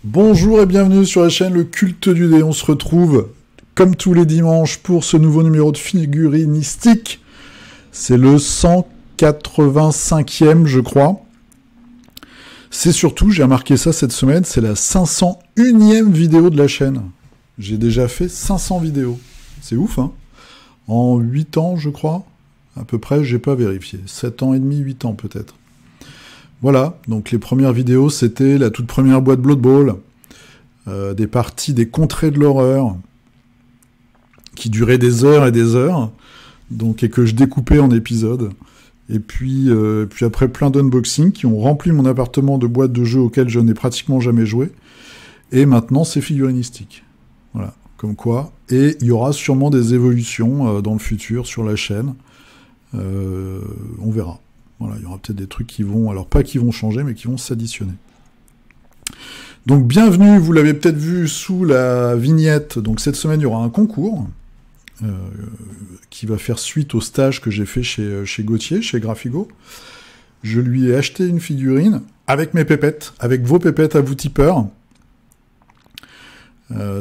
Bonjour et bienvenue sur la chaîne Le Culte du Dé. On se retrouve comme tous les dimanches pour ce nouveau numéro de figurinistique. C'est le 185e, je crois. C'est surtout, j'ai remarqué ça cette semaine, c'est la 501e vidéo de la chaîne. J'ai déjà fait 500 vidéos. C'est ouf, hein? En 8 ans, je crois. À peu près, j'ai pas vérifié. 7 ans et demi, 8 ans peut-être. Voilà, donc les premières vidéos, c'était la toute première boîte Blood Bowl, des parties des contrées de l'horreur, qui duraient des heures et des heures, donc, et que je découpais en épisodes. Et puis après, plein d'unboxings qui ont rempli mon appartement de boîtes de jeux auxquelles je n'ai pratiquement jamais joué. Et maintenant, c'est figurinistique. Voilà, comme quoi. Et il y aura sûrement des évolutions dans le futur sur la chaîne. On verra. Voilà, il y aura peut-être des trucs qui vont, alors pas qui vont changer, mais qui vont s'additionner. Donc bienvenue, vous l'avez peut-être vu sous la vignette, donc cette semaine il y aura un concours qui va faire suite au stage que j'ai fait chez Gauthier, chez Graphigo. Je lui ai acheté une figurine avec mes pépettes, avec vos pépettes à vous tipeurs.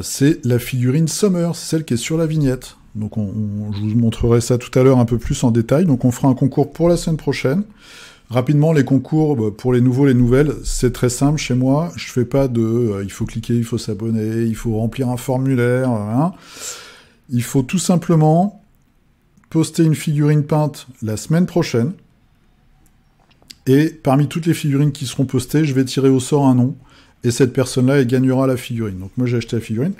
C'est la figurine Summer, c'est celle qui est sur la vignette. Donc je vous montrerai ça tout à l'heure un peu plus en détail. Donc on fera un concours pour la semaine prochaine. Rapidement, les concours, pour les nouveaux, les nouvelles, c'est très simple chez moi. Je fais pas de il faut cliquer, il faut s'abonner, il faut remplir un formulaire. Hein. Il faut tout simplement poster une figurine peinte la semaine prochaine. Et parmi toutes les figurines qui seront postées, je vais tirer au sort un nom. Et cette personne-là, elle gagnera la figurine. Donc moi, j'ai acheté la figurine.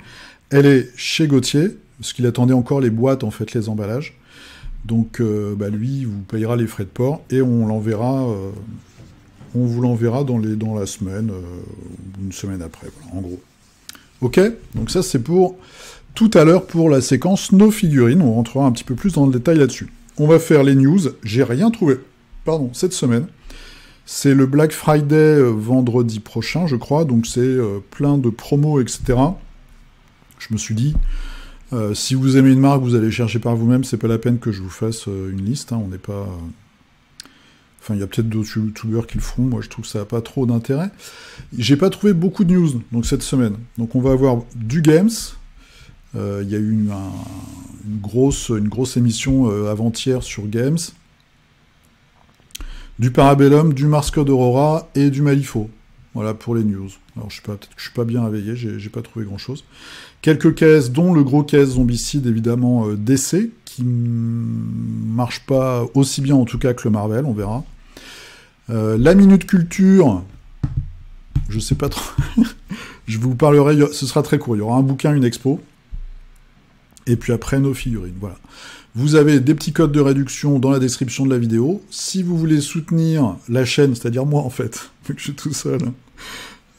Elle est chez Gauthier, parce qu'il attendait encore les boîtes, en fait, les emballages. Donc, lui, vous payera les frais de port, et on l'enverra, on vous l'enverra dans la semaine, une semaine après, voilà, en gros. Ok? Donc ça, c'est pour tout à l'heure, pour la séquence nos figurines. On rentrera un petit peu plus dans le détail là-dessus. On va faire les news. J'ai rien trouvé, cette semaine. C'est le Black Friday vendredi prochain, je crois, donc c'est plein de promos, etc. Je me suis dit... si vous aimez une marque, vous allez chercher par vous-même, c'est pas la peine que je vous fasse une liste, hein, on n'est pas... Enfin, il y a peut-être d'autres youtubeurs qui le feront, moi je trouve que ça n'a pas trop d'intérêt. J'ai pas trouvé beaucoup de news, donc cette semaine. Donc on va avoir du Games, il y a eu une grosse émission avant-hier sur Games, du Parabellum, du Mars Code Aurora et du Malifaux. Voilà pour les news. Alors peut-être que je suis pas bien réveillé, j'ai pas trouvé grand-chose. Quelques caisses, dont le gros caisse Zombicide, évidemment, DC, qui marche pas aussi bien en tout cas que le Marvel, on verra. La Minute Culture, je sais pas trop. Je vous parlerai, ce sera très court. Il y aura un bouquin, une expo. Et puis après, nos figurines, voilà. Vous avez des petits codes de réduction dans la description de la vidéo. Si vous voulez soutenir la chaîne, c'est-à-dire moi en fait, vu que je suis tout seul.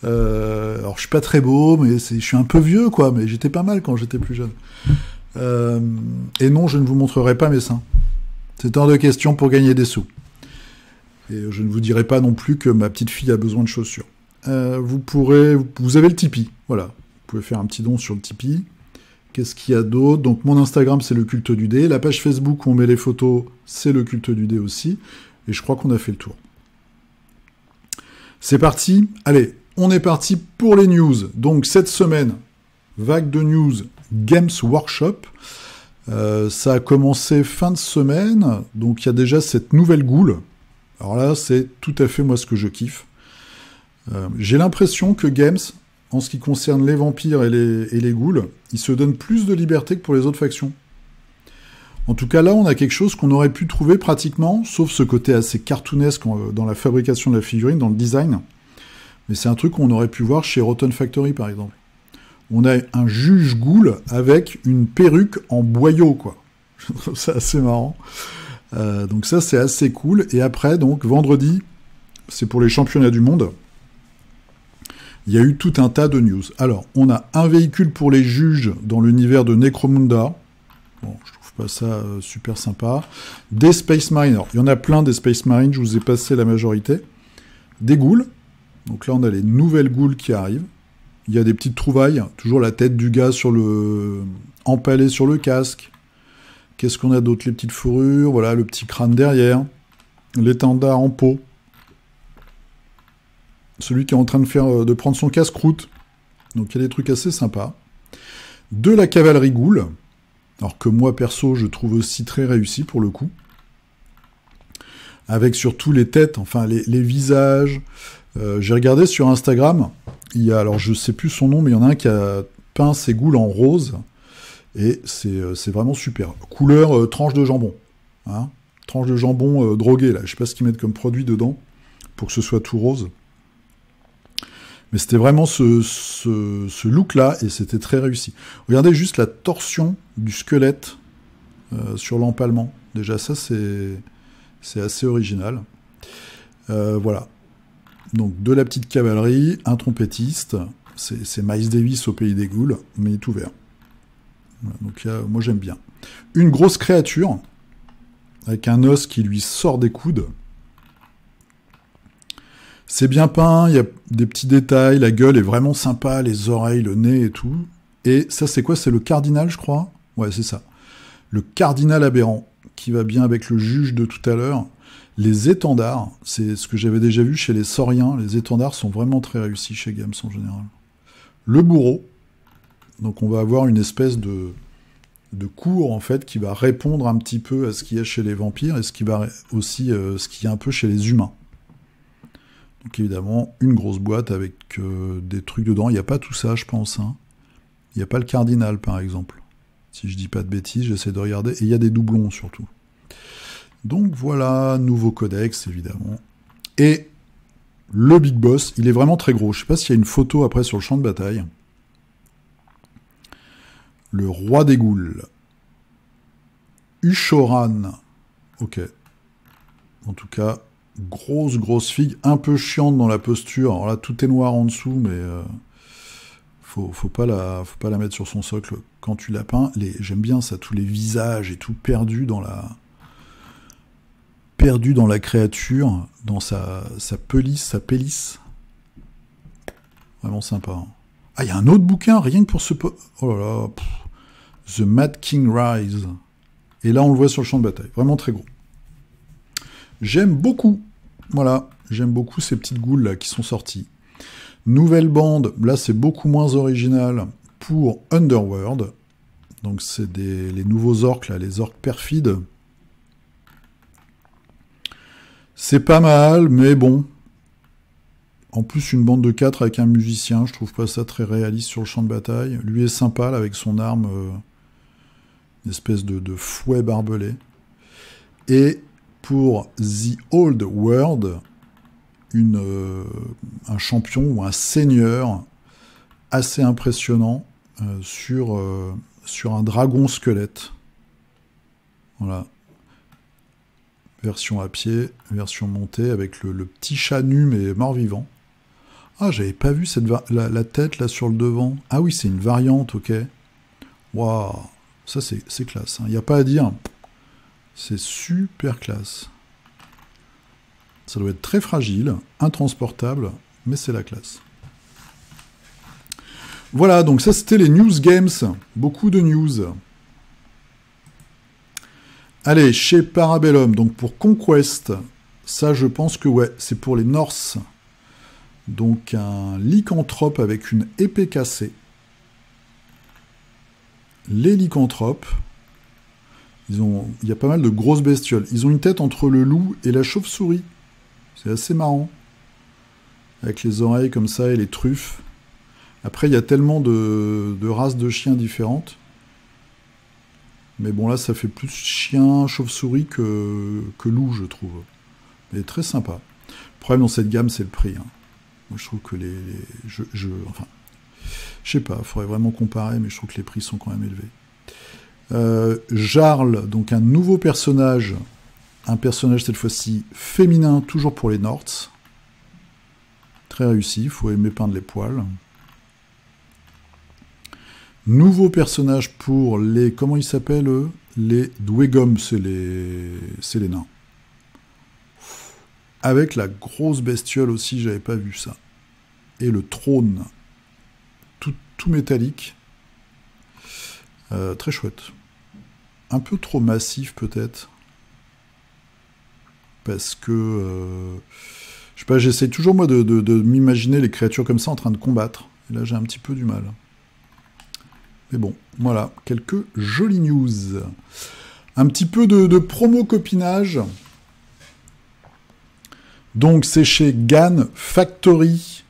Alors je suis pas très beau, mais je suis un peu vieux quoi, mais j'étais pas mal quand j'étais plus jeune. Et non, je ne vous montrerai pas mes seins. C'est hors de question pour gagner des sous. Et je ne vous dirai pas non plus que ma petite fille a besoin de chaussures. Vous avez le Tipeee, voilà. Vous pouvez faire un petit don sur le Tipeee. Qu'est-ce qu'il y a d'autre? Donc mon Instagram, c'est le Culte du Dé. La page Facebook où on met les photos, c'est le Culte du Dé aussi. Et je crois qu'on a fait le tour. C'est parti. Allez, on est parti pour les news. Donc cette semaine, vague de news, Games Workshop. Ça a commencé fin de semaine. Donc il y a déjà cette nouvelle goule. Alors là, c'est tout à fait moi ce que je kiffe. J'ai l'impression que Games... en ce qui concerne les vampires et les ghouls, ils se donnent plus de liberté que pour les autres factions. En tout cas, là, on a quelque chose qu'on aurait pu trouver pratiquement, sauf ce côté assez cartoonesque dans la fabrication de la figurine, dans le design. Mais c'est un truc qu'on aurait pu voir chez Rotten Factory, par exemple. On a un juge ghoul avec une perruque en boyau, quoi. Je trouve ça assez marrant. Donc ça, c'est assez cool. Et après, donc, vendredi, c'est pour les championnats du monde. Il y a eu tout un tas de news. Alors, on a un véhicule pour les juges dans l'univers de Necromunda. Bon, je trouve pas ça super sympa. Des Space Marines. Alors, il y en a plein des Space Marines, je vous ai passé la majorité. Des ghouls. Donc là, on a les nouvelles ghouls qui arrivent. Il y a des petites trouvailles. Toujours la tête du gars empalée sur le casque. Qu'est-ce qu'on a d'autre? Les petites fourrures, voilà, le petit crâne derrière. L'étendard en peau. Celui qui est en train de prendre son casse-croûte. Donc il y a des trucs assez sympas. De la cavalerie Ghoul. Alors que moi, perso, je trouve aussi très réussi pour le coup. Avec surtout les têtes, enfin les visages. J'ai regardé sur Instagram. Il y a, alors je sais plus son nom, mais il y en a un qui a peint ses Ghouls en rose. Et c'est vraiment super. Couleur tranche de jambon. Hein, tranche de jambon drogué, là. Je sais pas ce qu'ils mettent comme produit dedans, pour que ce soit tout rose. Mais c'était vraiment ce look-là, et c'était très réussi. Regardez juste la torsion du squelette sur l'empalement. Déjà, ça, c'est assez original. Voilà. Donc, de la petite cavalerie, un trompettiste. C'est Miles Davis au pays des Ghouls, mais il est ouvert. Voilà, donc, moi, j'aime bien. Une grosse créature, avec un os qui lui sort des coudes. C'est bien peint, il y a des petits détails, la gueule est vraiment sympa, les oreilles, le nez et tout. Et ça, c'est quoi? C'est le cardinal, je crois? Ouais, c'est ça. Le cardinal aberrant, qui va bien avec le juge de tout à l'heure. Les étendards, c'est ce que j'avais déjà vu chez les sauriens. Les étendards sont vraiment très réussis chez Gams en général. Le bourreau. Donc on va avoir une espèce de cour, en fait, qui va répondre un petit peu à ce qu'il y a chez les vampires et ce qui va aussi ce qu'il y a un peu chez les humains. Donc évidemment, une grosse boîte avec des trucs dedans. Il n'y a pas tout ça, je pense. Hein. Il n'y a pas le cardinal, par exemple. Si je dis pas de bêtises, j'essaie de regarder. Et il y a des doublons, surtout. Donc voilà, nouveau codex, évidemment. Et le Big Boss, il est vraiment très gros. Je ne sais pas s'il y a une photo après sur le champ de bataille. Le roi des Ghouls. Ushoran. Ok. En tout cas... grosse figue, un peu chiante dans la posture. Alors là, tout est noir en dessous, mais faut pas la mettre sur son socle quand tu la peins. J'aime bien ça, tous les visages et tout perdus dans la créature, dans sa pelisse, sa pélisse. Vraiment sympa. Hein. Ah, il y a un autre bouquin, rien que pour ce... Oh là là, The Mad King Rise. Et là, on le voit sur le champ de bataille. Vraiment très gros. J'aime beaucoup. Voilà, j'aime beaucoup ces petites Ghouls là qui sont sorties. Nouvelle bande, là c'est beaucoup moins original pour Underworld. Donc c'est les nouveaux orques là, les orques perfides. C'est pas mal, mais bon. En plus une bande de 4 avec un musicien, je trouve pas ça très réaliste sur le champ de bataille. Lui est sympa là avec son arme, une espèce de fouet barbelé. Et pour The Old World, un champion ou un seigneur assez impressionnant sur un dragon squelette. Voilà. Version à pied, version montée, avec le petit chat nu mais mort-vivant. Ah, j'avais pas vu la tête là sur le devant. Ah oui, c'est une variante, ok. Waouh, ça c'est classe. Il n'y a pas à dire. C'est super classe. Ça doit être très fragile, intransportable, mais c'est la classe. Voilà, donc ça c'était les news games. Beaucoup de news. Allez, chez Parabellum, donc pour Conquest, ça je pense que ouais, c'est pour les Norse. Donc un lycanthrope avec une épée cassée. Les lycanthropes... il y a pas mal de grosses bestioles. Ils ont une tête entre le loup et la chauve-souris. C'est assez marrant. Avec les oreilles comme ça et les truffes. Après, il y a tellement de races de chiens différentes. Mais bon, là, ça fait plus chien, chauve-souris que loup, je trouve. Mais très sympa. Le problème dans cette gamme, c'est le prix. Hein. Moi, je trouve que enfin, je sais pas, il faudrait vraiment comparer, mais je trouve que les prix sont quand même élevés. Jarl, donc un nouveau personnage, un personnage cette fois-ci féminin, toujours pour les Norts. Très réussi, il faut aimer peindre les poils. Nouveau personnage pour les... Comment ils s'appellent, eux? Les Dwegom, c'est les nains. Avec la grosse bestiole aussi, j'avais pas vu ça. Et le trône, tout métallique. Très chouette. un peu trop massif peut-être. Parce que... je sais pas, j'essaie toujours moi de m'imaginer les créatures comme ça en train de combattre. Et là j'ai un petit peu du mal. Mais bon, voilà, quelques jolies news. Un petit peu de promo copinage. Donc c'est chez GAN Factory.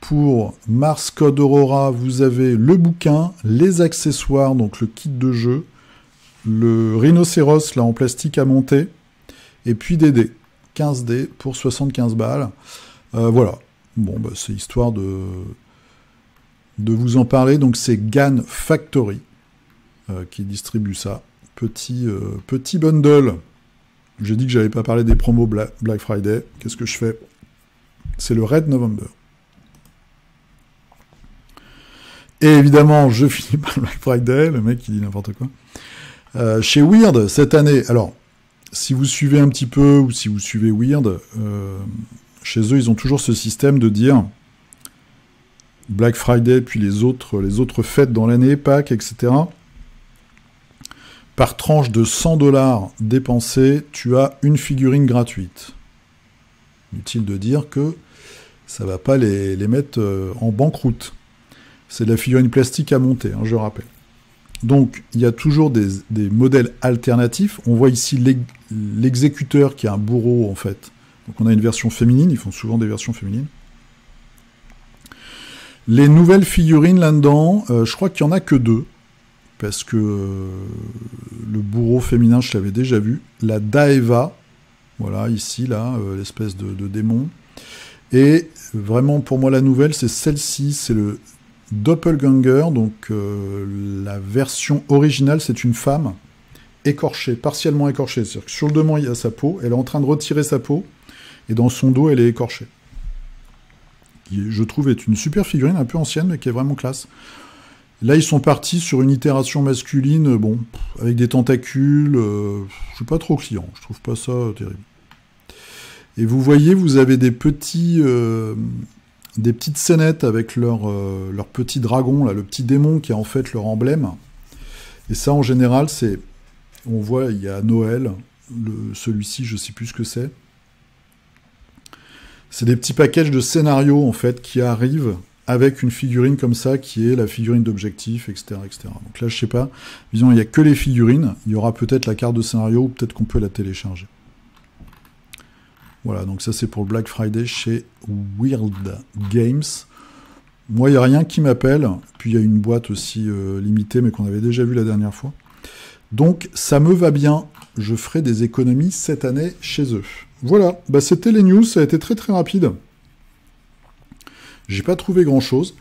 Pour Mars Code Aurora, vous avez le bouquin, les accessoires, donc le kit de jeu, le rhinocéros là en plastique à monter, et puis des dés. 15 dés pour 75 balles. Voilà. Bon, bah, c'est histoire de vous en parler. Donc c'est GAN Factory qui distribue ça. Petit bundle. J'ai dit que j'avais pas parlé des promos Black Friday. Qu'est-ce que je fais? C'est le Red November. Et évidemment, je finis par Black Friday, le mec qui dit n'importe quoi. Chez Weird, cette année, alors, si vous suivez un petit peu, ou si vous suivez Weird, chez eux, ils ont toujours ce système de dire Black Friday, puis les autres fêtes dans l'année, Pâques, etc. Par tranche de 100$ dépensés, tu as une figurine gratuite. Inutile de dire que ça va pas les mettre en banqueroute. C'est de la figurine plastique à monter, hein, je rappelle. Donc, il y a toujours des modèles alternatifs. On voit ici l'exécuteur qui est un bourreau, en fait. Donc, on a une version féminine. Ils font souvent des versions féminines. Les nouvelles figurines là-dedans, je crois qu'il n'y en a que 2. Parce que le bourreau féminin, je l'avais déjà vu. La Daeva, voilà, ici, là, l'espèce de démon. Et vraiment, pour moi, la nouvelle, c'est celle-ci. C'est le Doppelganger, donc la version originale, c'est une femme écorchée, partiellement écorchée. C'est-à-dire que sur le devant, il y a sa peau, elle est en train de retirer sa peau, et dans son dos, elle est écorchée. Qui, je trouve, est une super figurine, un peu ancienne, mais qui est vraiment classe. Là, ils sont partis sur une itération masculine, bon, avec des tentacules, je suis pas trop client, je trouve pas ça terrible. Et vous voyez, vous avez des petites scénettes avec leur petit dragon, là, le petit démon qui est en fait leur emblème. Et ça, en général, c'est... On voit, il y a Noël, celui-ci, je sais plus ce que c'est. C'est des petits packages de scénarios, en fait, qui arrivent avec une figurine comme ça, qui est la figurine d'objectif, etc., etc. Donc là, je sais pas. Disons, il n'y a que les figurines. Il y aura peut-être la carte de scénario, ou peut-être qu'on peut la télécharger. Voilà, donc ça c'est pour le Black Friday chez Weird Games. Moi, il n'y a rien qui m'appelle. Puis il y a une boîte aussi limitée, mais qu'on avait déjà vue la dernière fois. Donc ça me va bien. Je ferai des économies cette année chez eux. Voilà, bah, c'était les news. Ça a été très très rapide. J'ai pas trouvé grand-chose.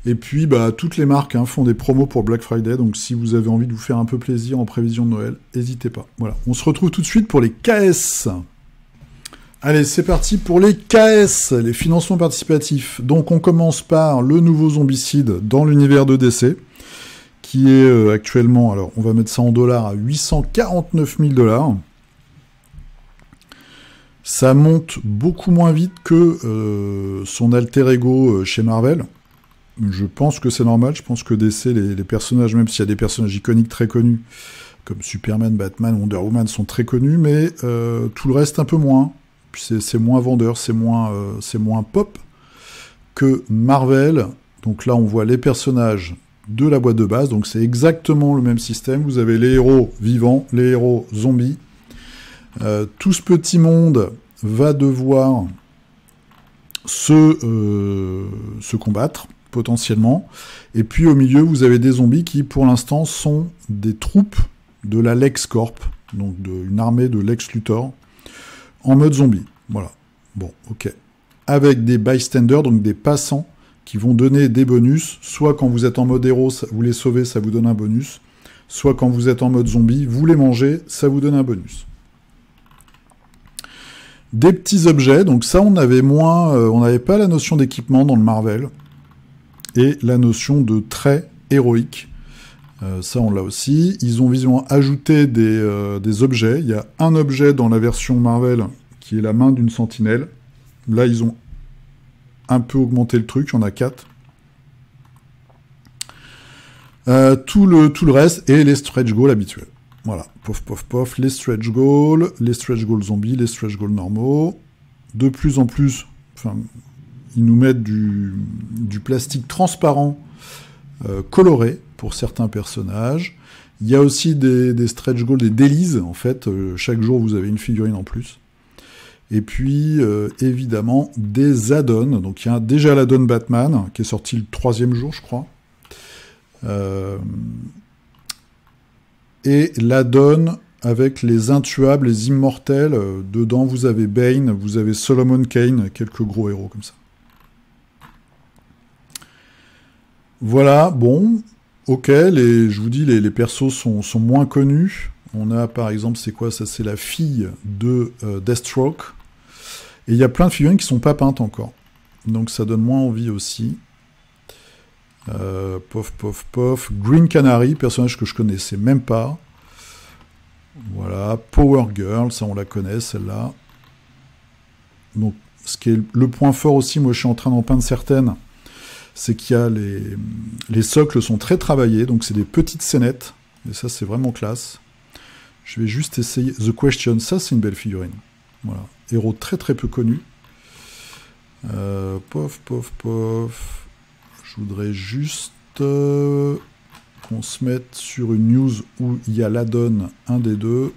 Et puis, bah, toutes les marques font des promos pour Black Friday. Donc si vous avez envie de vous faire un peu plaisir en prévision de Noël, n'hésitez pas. Voilà, on se retrouve tout de suite pour les KS. Allez, c'est parti pour les KS, les financements participatifs. Donc on commence par le nouveau Zombicide dans l'univers de DC, qui est actuellement, alors on va mettre ça en dollars, à 849 000 $. Ça monte beaucoup moins vite que son alter ego chez Marvel. Je pense que c'est normal, je pense que DC, les personnages, même s'il y a des personnages iconiques très connus, comme Superman, Batman, Wonder Woman, sont très connus, mais tout le reste un peu moins. C'est moins vendeur, c'est moins pop que Marvel. Donc là, on voit les personnages de la boîte de base. Donc c'est exactement le même système. Vous avez les héros vivants, les héros zombies. Tout ce petit monde va devoir se combattre, potentiellement. Et puis au milieu, vous avez des zombies qui, pour l'instant, sont des troupes de la Lex Corp. Donc une armée de Lex Luthor. En mode zombie, voilà. Bon, ok. Avec des bystanders, donc des passants, qui vont donner des bonus. Soit quand vous êtes en mode héros, vous les sauvez, ça vous donne un bonus. Soit quand vous êtes en mode zombie, vous les mangez, ça vous donne un bonus. Des petits objets, donc ça on avait moins, on n'avait pas la notion d'équipement dans le Marvel. Et la notion de trait héroïque. Ça, on l'a aussi. Ils ont visiblement ajouté des objets. Il y a un objet dans la version Marvel qui est la main d'une sentinelle. Là, ils ont un peu augmenté le truc. Il y en a 4. Tout le reste et les stretch goals habituels. Voilà, pof, pof, pof, les stretch goals zombies, les stretch goals normaux. De plus en plus, enfin, ils nous mettent du plastique transparent coloré pour certains personnages. Il y a aussi des stretch goals, des dailies, en fait. Chaque jour, vous avez une figurine en plus. Et puis, évidemment, des add-ons. Donc, il y a déjà l'add-on Batman, qui est sorti le 3e jour, je crois. Et l'add-on avec les intuables, les immortels. Dedans, vous avez Bane, vous avez Solomon Kane, quelques gros héros comme ça. Voilà, bon, ok, je vous dis, les persos sont moins connus. On a, par exemple, c'est quoi ça? C'est la fille de Deathstroke. Et il y a plein de figurines qui sont pas peintes encore. Donc ça donne moins envie aussi. Pof, pof, pof. Green Canary, personnage que je connaissais même pas. Voilà. Power Girl, ça on la connaît, celle-là. Donc, ce qui est le point fort aussi, moi je suis en train d'en peindre certaines, c'est qu'il y a les socles sont très travaillés, donc c'est des petites scénettes. Et ça, c'est vraiment classe. Je vais juste essayer. The Question, ça c'est une belle figurine. Voilà. Héros très très peu connu. Pof, pof, pof. Je voudrais juste qu'on se mette sur une news où il y a l'add-on, un des deux,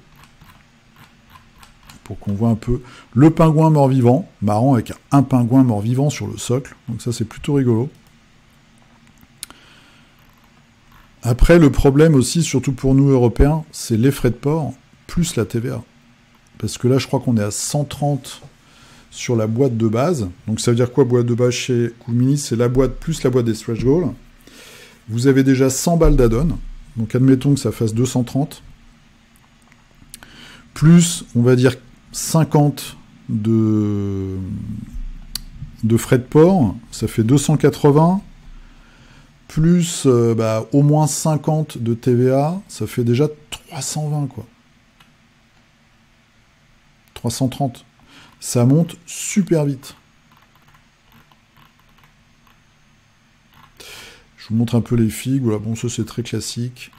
pour qu'on voit un peu le pingouin mort-vivant, marrant avec un pingouin mort-vivant sur le socle, donc ça c'est plutôt rigolo. Après, le problème aussi, surtout pour nous Européens, c'est les frais de port, plus la TVA. Parce que là, je crois qu'on est à 130 sur la boîte de base. Donc ça veut dire quoi, boîte de base chez Cool Mini? C'est la boîte plus la boîte des stretch goals. Vous avez déjà 100 balles d'add-on. Donc admettons que ça fasse 230. Plus, on va dire, 50 de frais de port. Ça fait 280. Plus au moins 50 de TVA. Ça fait déjà 320, quoi. 330. Ça monte super vite. Je vous montre un peu les figues. Voilà, bon, ça c'est très classique.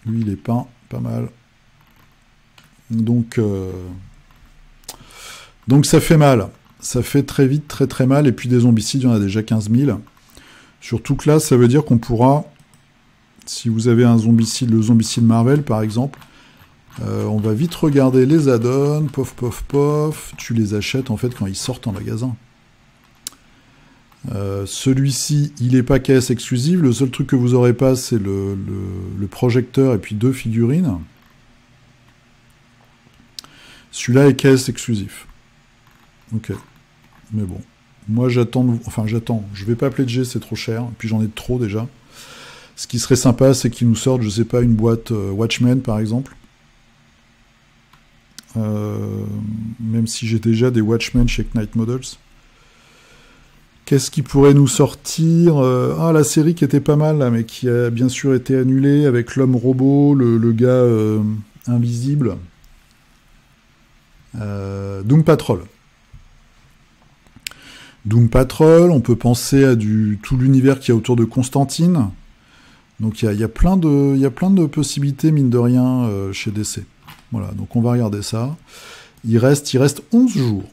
Lui, il est peint pas mal. Donc ça fait mal. Ça fait très vite, très très mal. Et puis des zombicides, il y en a déjà 15 000. Surtout que là, ça veut dire qu'on pourra, si vous avez un zombicide, le zombicide Marvel par exemple, on va vite regarder les add-ons, pof, pof, pof. Tu les achètes en fait quand ils sortent en magasin. Celui-ci, il n'est pas caisse exclusive. Le seul truc que vous n'aurez pas, c'est le projecteur et puis 2 figurines. Celui-là est caisse exclusif. Ok. Mais bon. Moi, j'attends. Enfin, j'attends. Je vais pas pledger, c'est trop cher. Puis j'en ai trop déjà. Ce qui serait sympa, c'est qu'ils nous sortent, je sais pas, une boîte Watchmen, par exemple. Même si j'ai déjà des Watchmen chez Knight Models. Qu'est-ce qui pourrait nous sortir? La série qui était pas mal, là, mais qui a bien sûr été annulée, avec l'homme robot, le gars invisible. Doom Patrol. Doom Patrol, on peut penser à tout l'univers qu'il y a autour de Constantine. Donc il y a plein de possibilités, mine de rien, chez DC. Voilà, donc on va regarder ça. Il reste 11 jours.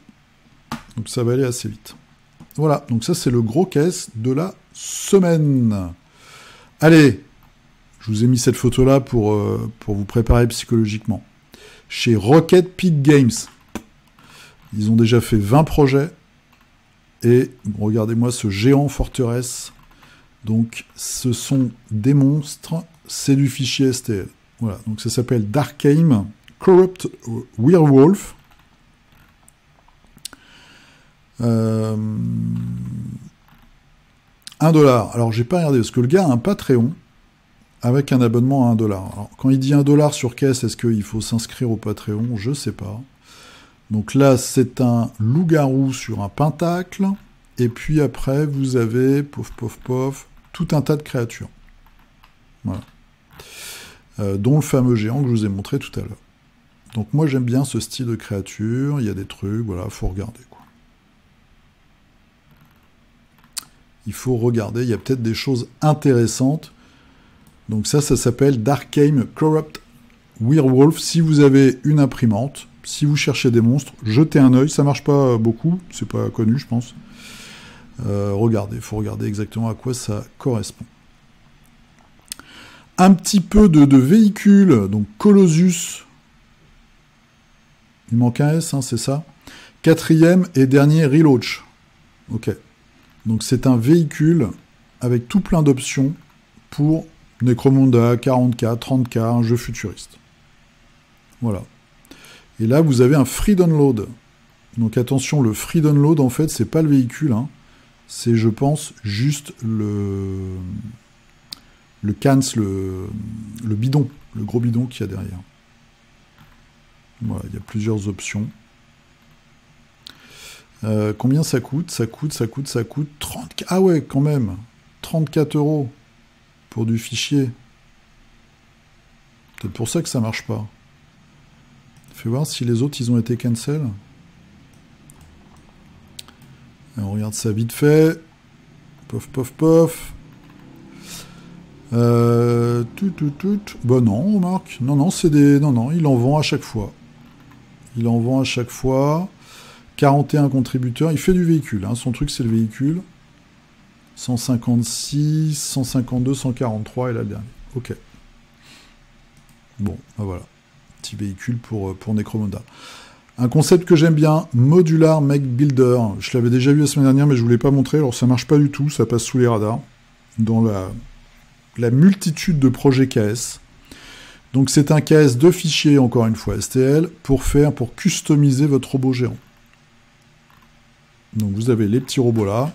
Donc ça va aller assez vite. Voilà, donc ça c'est le gros caisse de la semaine. Allez, je vous ai mis cette photo-là pour vous préparer psychologiquement. Chez Rocket Pig Games, ils ont déjà fait 20 projets. Et regardez-moi ce géant forteresse. Donc ce sont des monstres, c'est du fichier STL. Voilà, donc ça s'appelle Darkheim Corrupt Werewolf. $1. Alors j'ai pas regardé parce que le gars a un Patreon avec un abonnement à $1. Alors, quand il dit $1 sur caisse, est-ce qu'il faut s'inscrire au Patreon? Je sais pas. Donc là, c'est un loup-garou sur un pentacle. Et puis après, vous avez, pof, pof, pof, tout un tas de créatures. Voilà. Dont le fameux géant que je vous ai montré tout à l'heure. Donc moi, j'aime bien ce style de créature. Il y a des trucs, voilà, faut regarder, quoi. Il faut regarder, il y a peut-être des choses intéressantes. Donc ça s'appelle Darkheim Corrupt Werewolf, si vous avez une imprimante, si vous cherchez des monstres, jetez un œil, ça marche pas beaucoup, c'est pas connu je pense. Regardez, il faut regarder exactement à quoi ça correspond. Un petit peu de véhicules, donc Colossus, il manque un S, hein, c'est ça. 4e et dernier Reloach. Ok. Donc c'est un véhicule avec tout plein d'options pour Necromunda, 40K, 30K, un jeu futuriste. Voilà. Et là, vous avez un free download. Donc attention, le free download, en fait, c'est pas le véhicule, hein. C'est, je pense, juste le cans, le bidon, le gros bidon qu'il y a derrière. Voilà, il y a plusieurs options. Combien ça coûte ? Ça coûte 30... Ah ouais, quand même 34 € pour du fichier. Peut-être pour ça que ça marche pas. Fais voir si les autres, ils ont été cancel. Et on regarde ça vite fait. Pof, pof, pof. Bah non, remarque. Non, c'est des... Non, il en vend à chaque fois. 41 contributeurs. Il fait du véhicule, hein. Son truc, c'est le véhicule. 156, 152, 143, et là, le dernier. Ok. Bon, ben voilà. Petit véhicule pour Necromunda. Un concept que j'aime bien, Modular Make Builder. Je l'avais déjà vu la semaine dernière, mais je ne vous l'ai pas montré. Alors, ça marche pas du tout, ça passe sous les radars. Dans la multitude de projets KS. Donc, c'est un KS de fichiers, encore une fois, STL, pour customiser votre robot géant. Donc, vous avez les petits robots là.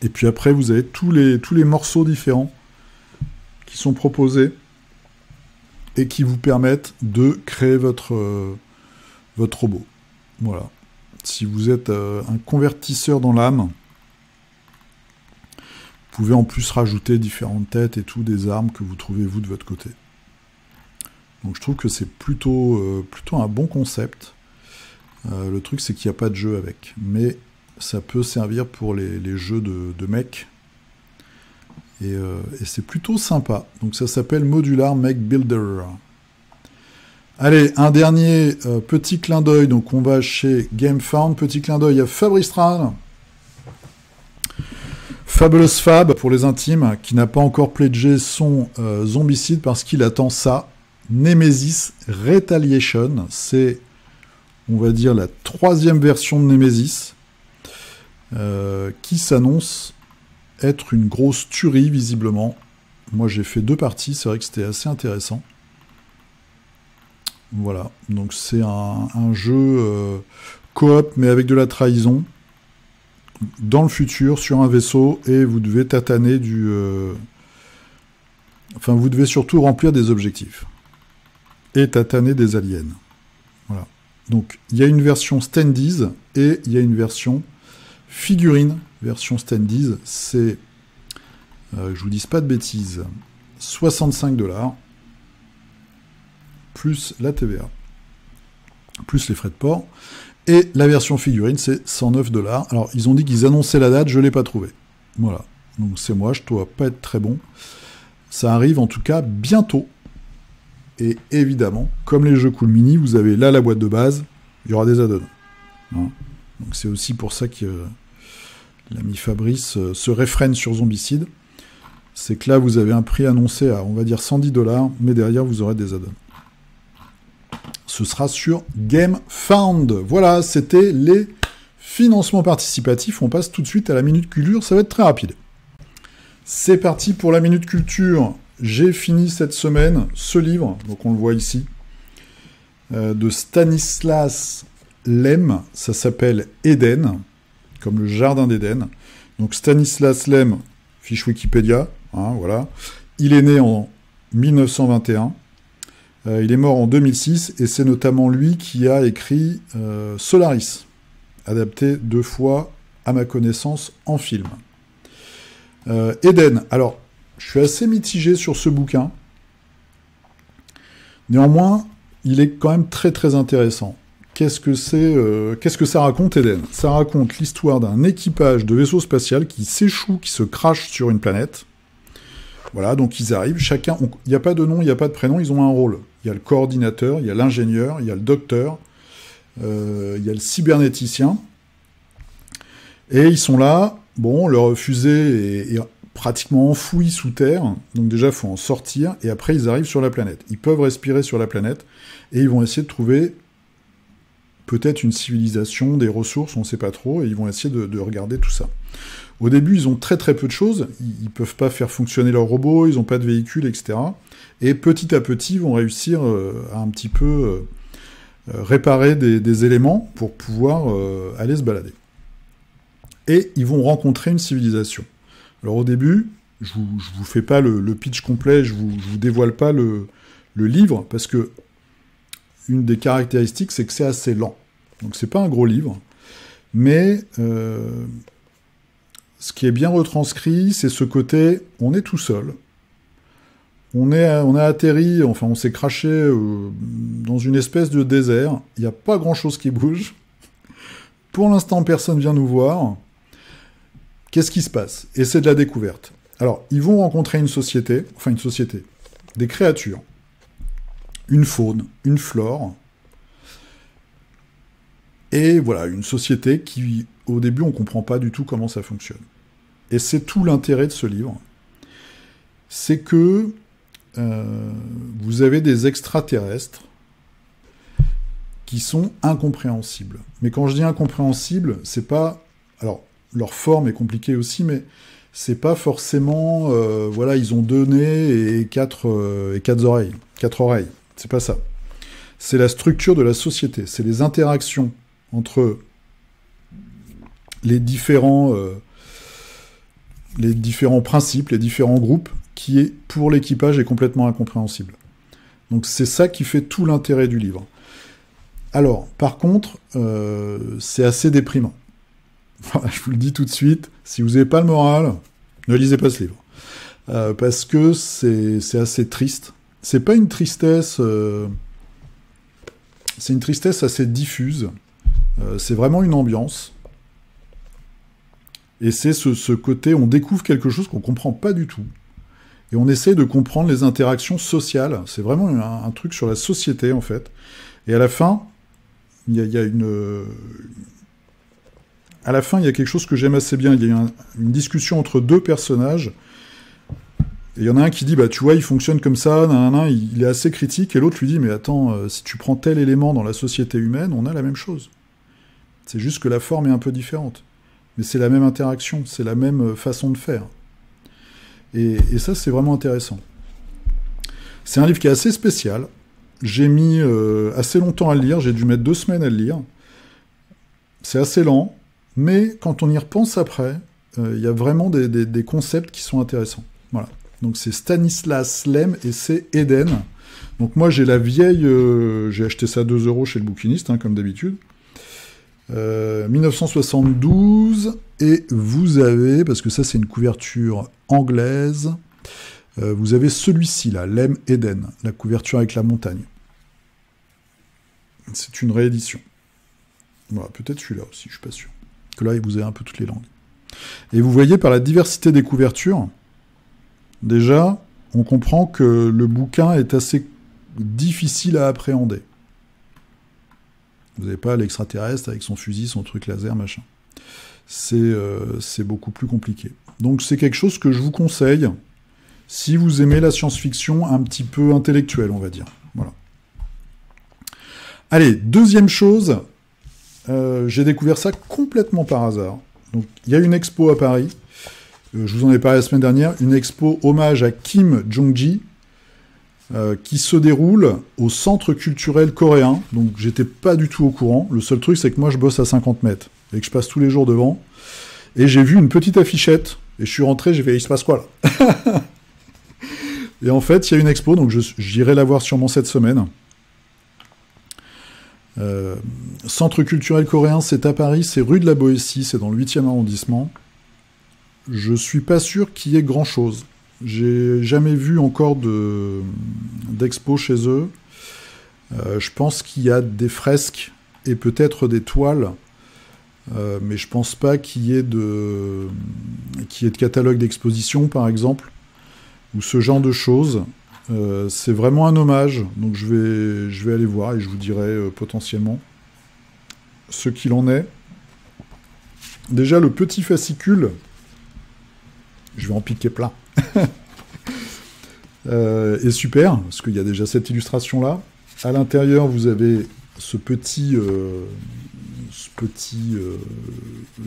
Et puis après, vous avez tous les morceaux différents qui sont proposés et qui vous permettent de créer votre robot. Voilà. Si vous êtes un convertisseur dans l'âme, vous pouvez en plus rajouter différentes têtes et tout, des armes que vous trouvez vous de votre côté. Donc je trouve que c'est plutôt un bon concept. Le truc, c'est qu'il n'y a pas de jeu avec. Mais ça peut servir pour les jeux de mecs. Et c'est plutôt sympa. Donc ça s'appelle Modular Make Builder. Allez, un dernier petit clin d'œil. Donc on va chez GameFound. Petit clin d'œil à Fabrice Tran. Fabulous Fab, pour les intimes, qui n'a pas encore pledgé son Zombicide parce qu'il attend ça. Nemesis Retaliation. C'est, on va dire, la 3e version de Nemesis. Qui s'annonce être une grosse tuerie, visiblement. Moi, j'ai fait 2 parties, c'est vrai que c'était assez intéressant. Voilà, donc c'est un jeu coop, mais avec de la trahison, dans le futur, sur un vaisseau, et vous devez tataner Enfin, vous devez surtout remplir des objectifs. Et tataner des aliens. Voilà. Donc, il y a une version standees, et il y a une version figurine, version standees, c'est, je vous dise pas de bêtises, 65 $, plus la TVA, plus les frais de port, et la version figurine, c'est 109 $. Alors, ils ont dit qu'ils annonçaient la date, je l'ai pas trouvé. Voilà, donc c'est moi, je dois pas être très bon. Ça arrive en tout cas bientôt. Et évidemment, comme les jeux Cool Mini, vous avez là la boîte de base, il y aura des add-ons. Hein, donc c'est aussi pour ça que l'ami Fabrice se réfrène sur Zombicide. C'est que là, vous avez un prix annoncé à, on va dire, 110 $, mais derrière, vous aurez des add-ons. Ce sera sur GameFound. Voilà, c'était les financements participatifs. On passe tout de suite à la Minute Culture. Ça va être très rapide. C'est parti pour la Minute Culture. J'ai fini cette semaine ce livre, donc on le voit ici, de Stanislas Lem. Ça s'appelle Éden, comme le jardin d'Éden. Donc Stanislas Lem, fiche Wikipédia, hein, voilà. Il est né en 1921, il est mort en 2006, et c'est notamment lui qui a écrit Solaris, adapté 2 fois, à ma connaissance, en film. Éden, alors, je suis assez mitigé sur ce bouquin. Néanmoins, il est quand même très très intéressant. Qu'est-ce que ça raconte, Éden ? Ça raconte l'histoire d'un équipage de vaisseau spatial qui s'échoue, qui se crache sur une planète. Voilà, donc ils arrivent, chacun... Il n'y a pas de nom, il n'y a pas de prénom, ils ont un rôle. il y a le coordinateur, il y a l'ingénieur, il y a le docteur, il y a le cybernéticien. Et ils sont là, bon, leur fusée est pratiquement enfouie sous terre, donc déjà il faut en sortir, et après ils arrivent sur la planète. Ils peuvent respirer sur la planète, et ils vont essayer de trouver peut-être une civilisation, des ressources, on ne sait pas trop, et ils vont essayer de regarder tout ça. Au début, ils ont très très peu de choses, ils ne peuvent pas faire fonctionner leurs robots, ils n'ont pas de véhicules, etc. Et petit à petit, ils vont réussir à un petit peu réparer des éléments pour pouvoir aller se balader. Et ils vont rencontrer une civilisation. Alors au début, je vous fais pas le pitch complet, je vous dévoile pas le livre, parce que une des caractéristiques, c'est que c'est assez lent. Donc c'est pas un gros livre, mais ce qui est bien retranscrit, c'est ce côté, on est tout seul, on a atterri, enfin on s'est craché dans une espèce de désert, il n'y a pas grand-chose qui bouge, pour l'instant personne vient nous voir, qu'est-ce qui se passe? Et c'est de la découverte. Alors, ils vont rencontrer une société, des créatures, une faune, une flore, et voilà, une société qui, au début, on ne comprend pas du tout comment ça fonctionne. Et c'est tout l'intérêt de ce livre, c'est que vous avez des extraterrestres qui sont incompréhensibles. Mais quand je dis incompréhensibles, c'est pas... Alors, leur forme est compliquée aussi, mais c'est pas forcément... voilà, ils ont 2 nez et 4 oreilles. 4 oreilles. C'est pas ça. C'est la structure de la société. C'est les interactions entre les différents principes, les différents groupes, qui, est, pour l'équipage, est complètement incompréhensible. Donc c'est ça qui fait tout l'intérêt du livre. Alors, par contre, c'est assez déprimant. Voilà, je vous le dis tout de suite, si vous n'avez pas le moral, ne lisez pas ce livre. Parce que c'est assez triste. C'est pas une tristesse... c'est une tristesse assez diffuse. C'est vraiment une ambiance. Et c'est ce côté, on découvre quelque chose qu'on comprend pas du tout. Et on essaie de comprendre les interactions sociales. C'est vraiment un truc sur la société, en fait. Et à la fin, il y a une... À la fin, il y a quelque chose que j'aime assez bien. Il y a une discussion entre 2 personnages. Et il y en a un qui dit, bah, tu vois, il fonctionne comme ça, il est assez critique. Et l'autre lui dit, mais attends, si tu prends tel élément dans la société humaine, on a la même chose. C'est juste que la forme est un peu différente. Mais c'est la même interaction, c'est la même façon de faire. Et ça, c'est vraiment intéressant. C'est un livre qui est assez spécial. J'ai mis assez longtemps à le lire, j'ai dû mettre 2 semaines à le lire. C'est assez lent, mais quand on y repense après, il y a vraiment des concepts qui sont intéressants. Voilà. Donc c'est Stanislas Lem et c'est Eden. Donc moi j'ai la vieille... j'ai acheté ça 2 € chez le bouquiniste, hein, comme d'habitude. 1972, et vous avez, parce que ça c'est une couverture anglaise, vous avez celui-ci là, Lem Eden, la couverture avec la montagne. C'est une réédition. Voilà, peut-être celui-là aussi, je suis pas sûr. Que là, vous avez un peu toutes les langues. Et vous voyez, par la diversité des couvertures, déjà, on comprend que le bouquin est assez difficile à appréhender. Vous n'avez pas l'extraterrestre avec son fusil, son truc laser, machin. C'est beaucoup plus compliqué. Donc c'est quelque chose que je vous conseille si vous aimez la science-fiction un petit peu intellectuelle, on va dire. Voilà. Allez, deuxième chose, j'ai découvert ça complètement par hasard. Donc il y a une expo à Paris, je vous en ai parlé la semaine dernière, une expo hommage à Kim Jong-gi, qui se déroule au centre culturel coréen. Donc j'étais pas du tout au courant. Le seul truc, c'est que moi je bosse à 50 mètres et que je passe tous les jours devant. Et j'ai vu une petite affichette et je suis rentré, j'ai fait, il se passe quoi là? Et en fait, il y a une expo, donc j'irai la voir sûrement cette semaine. Centre culturel coréen, c'est à Paris, c'est rue de la Boétie, c'est dans le 8e arrondissement. Je suis pas sûr qu'il y ait grand-chose. J'ai jamais vu encore d'expo chez eux. Je pense qu'il y a des fresques et peut-être des toiles, mais je pense pas qu'il y ait de catalogue d'exposition, par exemple, ou ce genre de choses. C'est vraiment un hommage, donc je vais aller voir et je vous dirai potentiellement ce qu'il en est. Déjà, le petit fascicule, je vais en piquer plein, est super, parce qu'il y a déjà cette illustration-là. À l'intérieur, vous avez ce petit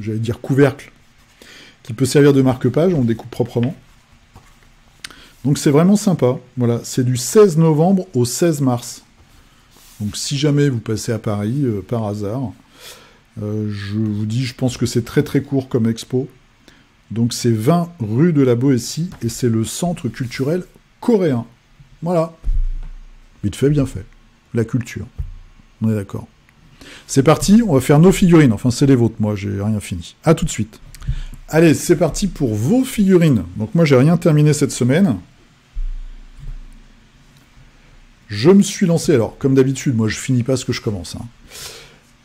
j'allais dire couvercle, qui peut servir de marque-page, on le découpe proprement. Donc c'est vraiment sympa. Voilà, c'est du 16 novembre au 16 mars. Donc si jamais vous passez à Paris, par hasard, je vous dis, je pense que c'est très très court comme expo. Donc c'est 20 rue de la Boétie, et c'est le centre culturel coréen. Voilà. Vite fait, bien fait. La culture. On est d'accord. C'est parti, on va faire nos figurines. Enfin, c'est les vôtres, moi, j'ai rien fini. À tout de suite. Allez, c'est parti pour vos figurines. Donc moi, j'ai rien terminé cette semaine. Je me suis lancé, alors, comme d'habitude, moi, je finis pas ce que je commence.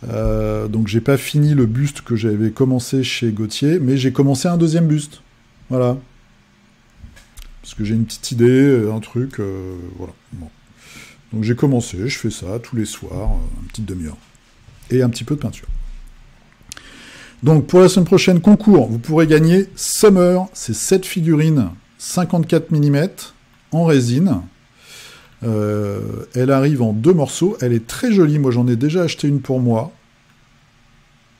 Donc, j'ai pas fini le buste que j'avais commencé chez Gauthier, mais j'ai commencé un deuxième buste. Voilà. Parce que j'ai une petite idée, un truc, voilà. Bon. Donc, j'ai commencé, je fais ça tous les soirs, une petite demi-heure. Et un petit peu de peinture. Donc, pour la semaine prochaine, concours, vous pourrez gagner Summer, c'est 7 figurines 54 mm en résine. Elle arrive en 2 morceaux, elle est très jolie, moi j'en ai déjà acheté une pour moi.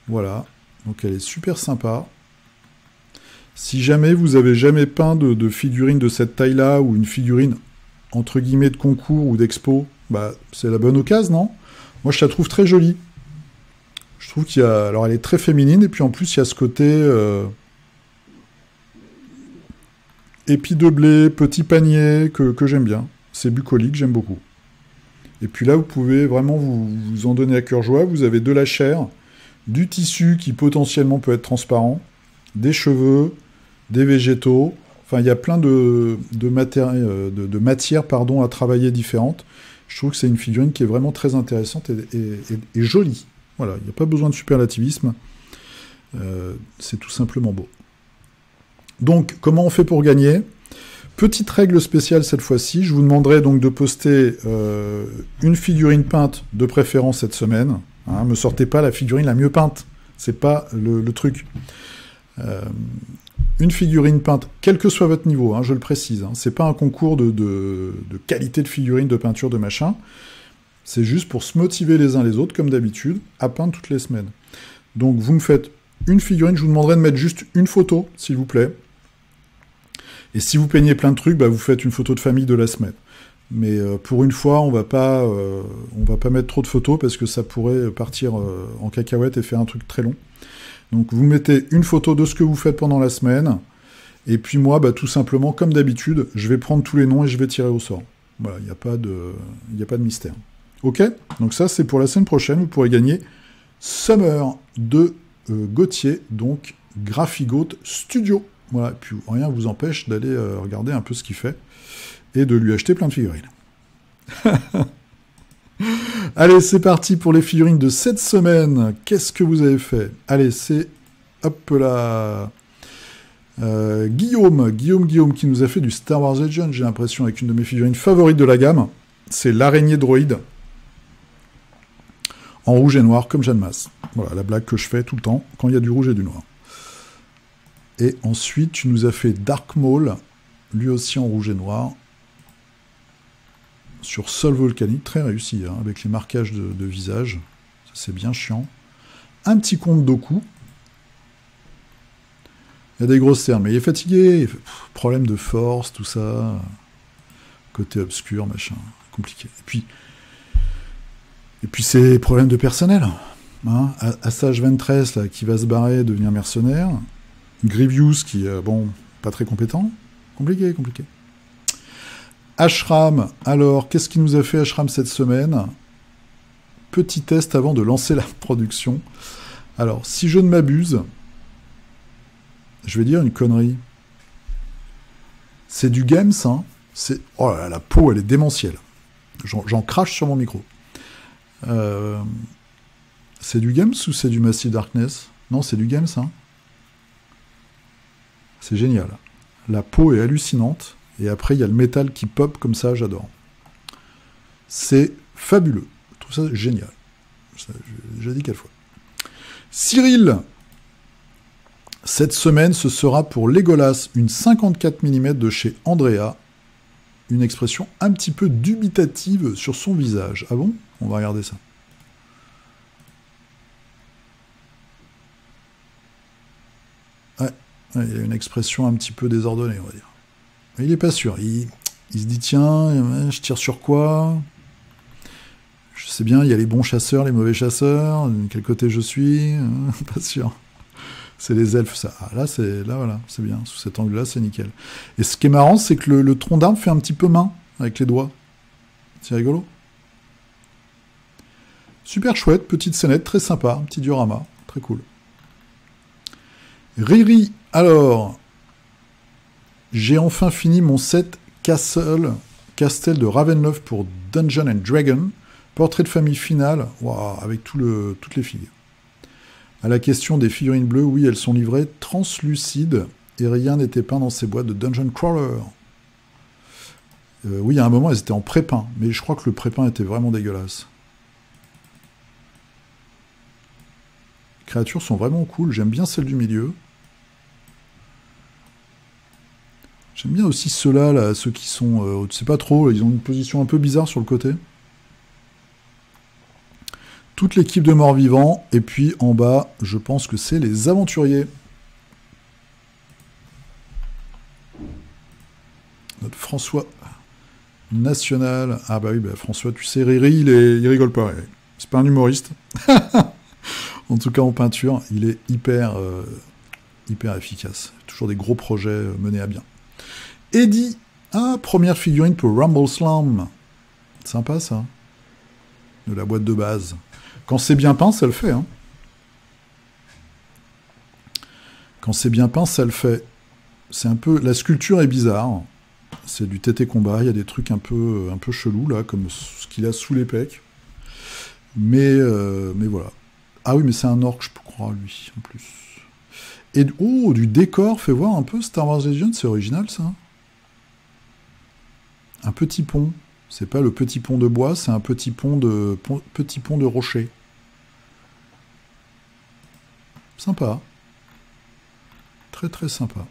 Voilà, donc elle est super sympa. Si jamais vous avez jamais peint de figurine de cette taille-là, ou une figurine entre guillemets de concours ou d'expo, bah c'est la bonne occasion, non? Moi je la trouve très jolie. Je trouve qu'il y a... Alors elle est très féminine, et puis en plus il y a ce côté... épi de blé, petit panier, que j'aime bien. C'est bucolique, j'aime beaucoup. Et puis là, vous pouvez vraiment vous en donner à cœur joie. Vous avez de la chair, du tissu qui potentiellement peut être transparent, des cheveux, des végétaux. Enfin, il y a plein de matières à travailler différentes. Je trouve que c'est une figurine qui est vraiment très intéressante et jolie. Voilà, il n'y a pas besoin de superlativisme. C'est tout simplement beau. Donc, comment on fait pour gagner ? Petite règle spéciale cette fois-ci, je vous demanderai donc de poster une figurine peinte de préférence cette semaine. Hein, me sortez pas la figurine la mieux peinte, c'est pas le truc. Une figurine peinte, quel que soit votre niveau, hein, je le précise, hein, c'est pas un concours de qualité de figurine, de peinture, de machin. C'est juste pour se motiver les uns les autres, comme d'habitude, à peindre toutes les semaines. Donc vous me faites une figurine, je vous demanderai de mettre juste une photo, s'il vous plaît. Et si vous peignez plein de trucs, bah vous faites une photo de famille de la semaine. Mais pour une fois, on va pas mettre trop de photos parce que ça pourrait partir en cacahuète et faire un truc très long. Donc vous mettez une photo de ce que vous faites pendant la semaine. Et puis moi, bah, tout simplement, comme d'habitude, je vais prendre tous les noms et je vais tirer au sort. Voilà, il n'y a pas de mystère. Ok ? Donc ça, c'est pour la semaine prochaine. Vous pourrez gagner Summer de Gauthier, donc Graphigote Studio. Voilà, puis rien ne vous empêche d'aller regarder un peu ce qu'il fait et de lui acheter plein de figurines. Allez, c'est parti pour les figurines de cette semaine. Qu'est-ce que vous avez fait? Allez, c'est... Hop là... Guillaume qui nous a fait du Star Wars Legends, j'ai l'impression, avec une de mes figurines favorites de la gamme. C'est l'araignée droïde. En rouge et noir, comme Jeanne Masse. Voilà, la blague que je fais tout le temps, quand il y a du rouge et du noir. Et ensuite, tu nous as fait Dark Maul, lui aussi en rouge et noir, sur sol volcanique, très réussi, hein, avec les marquages de visage. Ça, c'est bien chiant. Un petit conte Doku. Il y a des grosses cernes, mais il est fatigué. Problème de force, tout ça. Côté obscur, machin. Compliqué. Et puis c'est problème de personnel. Hein. Assage Ventress, là, qui va se barrer, devenir mercenaire. Grievous, qui est, bon, pas très compétent. Compliqué. Ashram, alors, qu'est-ce qu'il nous a fait Ashram cette semaine? Petit test avant de lancer la production. Alors, si je ne m'abuse, je vais dire une connerie. C'est du Games, hein. Oh là là, la peau, elle est démentielle. J'en crache sur mon micro. C'est du Games ou c'est du Massive Darkness? Non, c'est du Games, hein. C'est génial. La peau est hallucinante. Et après, il y a le métal qui pop comme ça, j'adore. C'est fabuleux. Je trouve ça génial. Ça, j'ai déjà dit 4 fois. Cyril, cette semaine, ce sera pour Legolas, une 54 mm de chez Andrea. Une expression un petit peu dubitative sur son visage. Ah bon? On va regarder ça. Ouais, il y a une expression un petit peu désordonnée, on va dire. Mais il est pas sûr. Il se dit, tiens, je tire sur quoi? Je sais bien, il y a les bons chasseurs, les mauvais chasseurs. De quel côté je suis? Pas sûr. C'est les elfes, ça. Ah, là, voilà, c'est bien. Sous cet angle-là, c'est nickel. Et ce qui est marrant, c'est que le tronc d'arbre fait un petit peu main avec les doigts. C'est rigolo. Super chouette, petite scénette, très sympa, un petit diorama, très cool. Riri, alors, j'ai enfin fini mon set Castle de Ravenloft pour Dungeon and Dragon, portrait de famille finale, wow, avec toutes les figures. À la question des figurines bleues, oui, elles sont livrées translucides et rien n'était peint dans ces boîtes de Dungeon Crawler. Oui, à un moment, elles étaient en pré-peint, mais je crois que le pré-peint était vraiment dégueulasse. Les créatures sont vraiment cool, j'aime bien celle du milieu. J'aime bien aussi ceux-là, là, ceux qui sont... tu sais pas trop, ils ont une position un peu bizarre sur le côté. Toute l'équipe de morts-vivants, et puis en bas, je pense que c'est les aventuriers. Notre François National. Ah bah oui, bah François, tu sais, Riri, il rigole pas. C'est pas un humoriste. En tout cas, en peinture, il est hyper efficace. Toujours des gros projets menés à bien. Eddie, première figurine pour Rumble Slam. Sympa, ça. De la boîte de base. Quand c'est bien peint, ça le fait. Hein. Quand c'est bien peint, ça le fait. C'est un peu... La sculpture est bizarre. C'est du TT combat. Il y a des trucs un peu chelous, là, comme ce qu'il a sous les pecs. Mais voilà. Ah oui, mais c'est un orc, je crois, lui, en plus. Et du décor, fais voir un peu Star Wars Legends, c'est original, ça. Un petit pont. C'est pas le petit pont de bois, c'est un petit pont de rocher. Sympa. Très très sympa.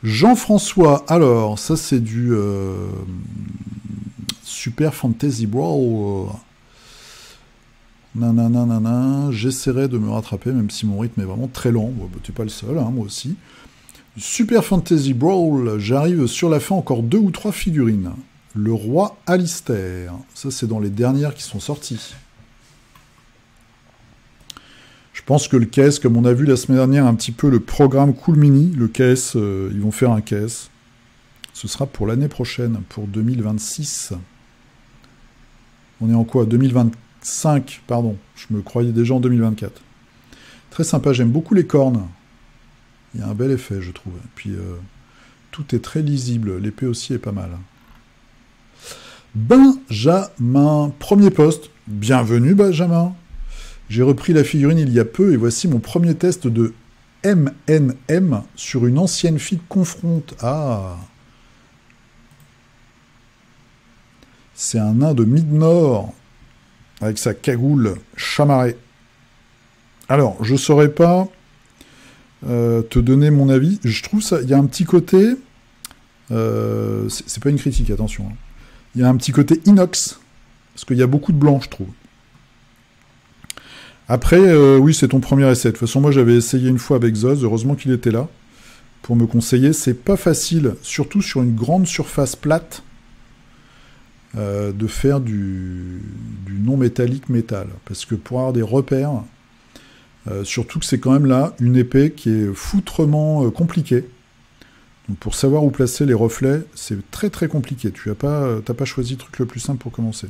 Jean-François, alors, ça c'est du Super Fantasy Brawl. Nanana, j'essaierai de me rattraper, même si mon rythme est vraiment très lent. Bon, t'es pas le seul, hein, moi aussi. Super Fantasy Brawl, j'arrive sur la fin, encore 2 ou 3 figurines. Le roi Alistair, ça c'est dans les dernières qui sont sorties. Je pense que le caisse, comme on a vu la semaine dernière un petit peu le programme Cool Mini, le caisse, ils vont faire un caisse. Ce sera pour l'année prochaine, pour 2026. On est en quoi? 2025, pardon. Je me croyais déjà en 2024. Très sympa, j'aime beaucoup les cornes. Il y a un bel effet, je trouve. Et puis, tout est très lisible. L'épée aussi est pas mal. Benjamin, premier poste. Bienvenue, Benjamin. J'ai repris la figurine il y a peu et voici mon premier test de MNM sur une ancienne fille confronte. Ah. C'est un nain de Mid-Nord avec sa cagoule chamarrée. Alors, je ne saurais pas te donner mon avis. Je trouve ça... Il y a un petit côté... c'est pas une critique, attention. Hein. Il y a un petit côté inox. Parce qu'il y a beaucoup de blanc, je trouve. Après, oui, c'est ton premier essai. De toute façon, moi, j'avais essayé une fois avec Zoz. Heureusement qu'il était là pour me conseiller. C'est pas facile, surtout sur une grande surface plate, de faire du non métallique métal. Parce que pour avoir des repères, surtout que c'est quand même là une épée qui est foutrement compliquée. Donc pour savoir où placer les reflets, c'est très très compliqué. T'as pas choisi le truc le plus simple pour commencer.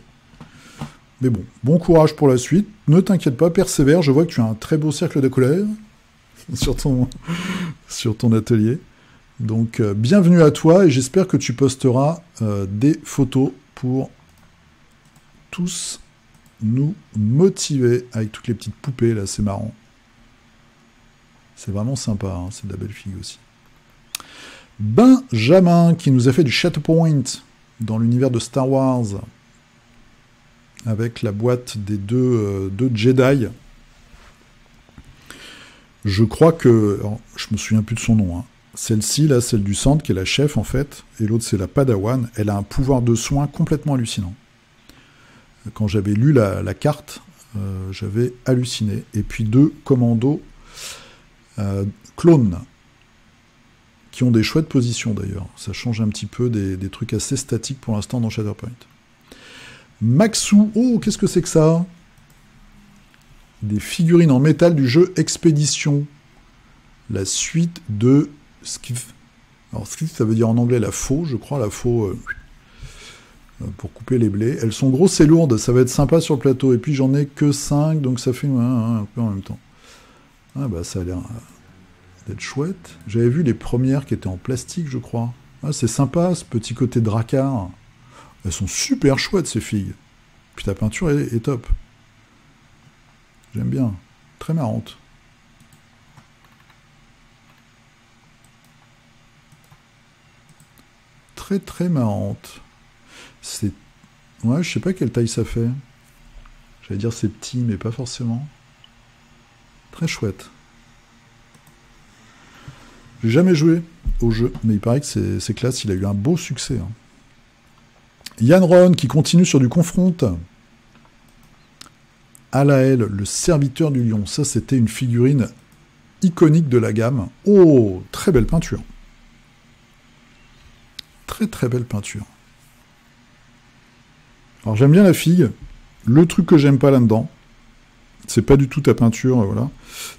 Mais bon courage pour la suite. Ne t'inquiète pas, persévère. Je vois que tu as un très beau cercle de couleurs sur ton atelier. Donc, bienvenue à toi et j'espère que tu posteras des photos pour tous nous motiver avec toutes les petites poupées, là, c'est marrant. C'est vraiment sympa, hein, c'est de la belle fille aussi. Benjamin, qui nous a fait du Shatterpoint dans l'univers de Star Wars, avec la boîte des deux Jedi. Je crois que... alors, je me souviens plus de son nom. Hein. Celle-ci, là, celle du centre, qui est la chef, en fait, et l'autre, c'est la Padawan. Elle a un pouvoir de soin complètement hallucinant. Quand j'avais lu la carte, j'avais halluciné. Et puis 2 commandos clones, qui ont des chouettes positions, d'ailleurs. Ça change un petit peu des trucs assez statiques, pour l'instant, dans Shatterpoint. Maxou, oh, qu'est-ce que c'est que ça? Des figurines en métal du jeu Expédition. La suite de Skiff. Alors, Skiff, ça veut dire en anglais la faux, je crois, la faux pour couper les blés. Elles sont grosses et lourdes, ça va être sympa sur le plateau. Et puis, j'en ai que 5, donc ça fait un peu en même temps. Ah, bah, ça a l'air d'être chouette. J'avais vu les premières qui étaient en plastique, je crois. Ah, c'est sympa, ce petit côté dracard. Elles sont super chouettes, ces filles. Puis ta peinture est top. J'aime bien. Très marrante. Très très marrante. C'est... ouais, je sais pas quelle taille ça fait. J'allais dire c'est petit, mais pas forcément. Très chouette. J'ai jamais joué au jeu, mais il paraît que c'est classe, il a eu un beau succès. Hein. Yann Ron qui continue sur du confronte. Alael, le serviteur du lion. Ça, c'était une figurine iconique de la gamme. Oh, très belle peinture. Très très belle peinture. Alors j'aime bien la fille. Le truc que j'aime pas là-dedans, c'est pas du tout ta peinture, voilà.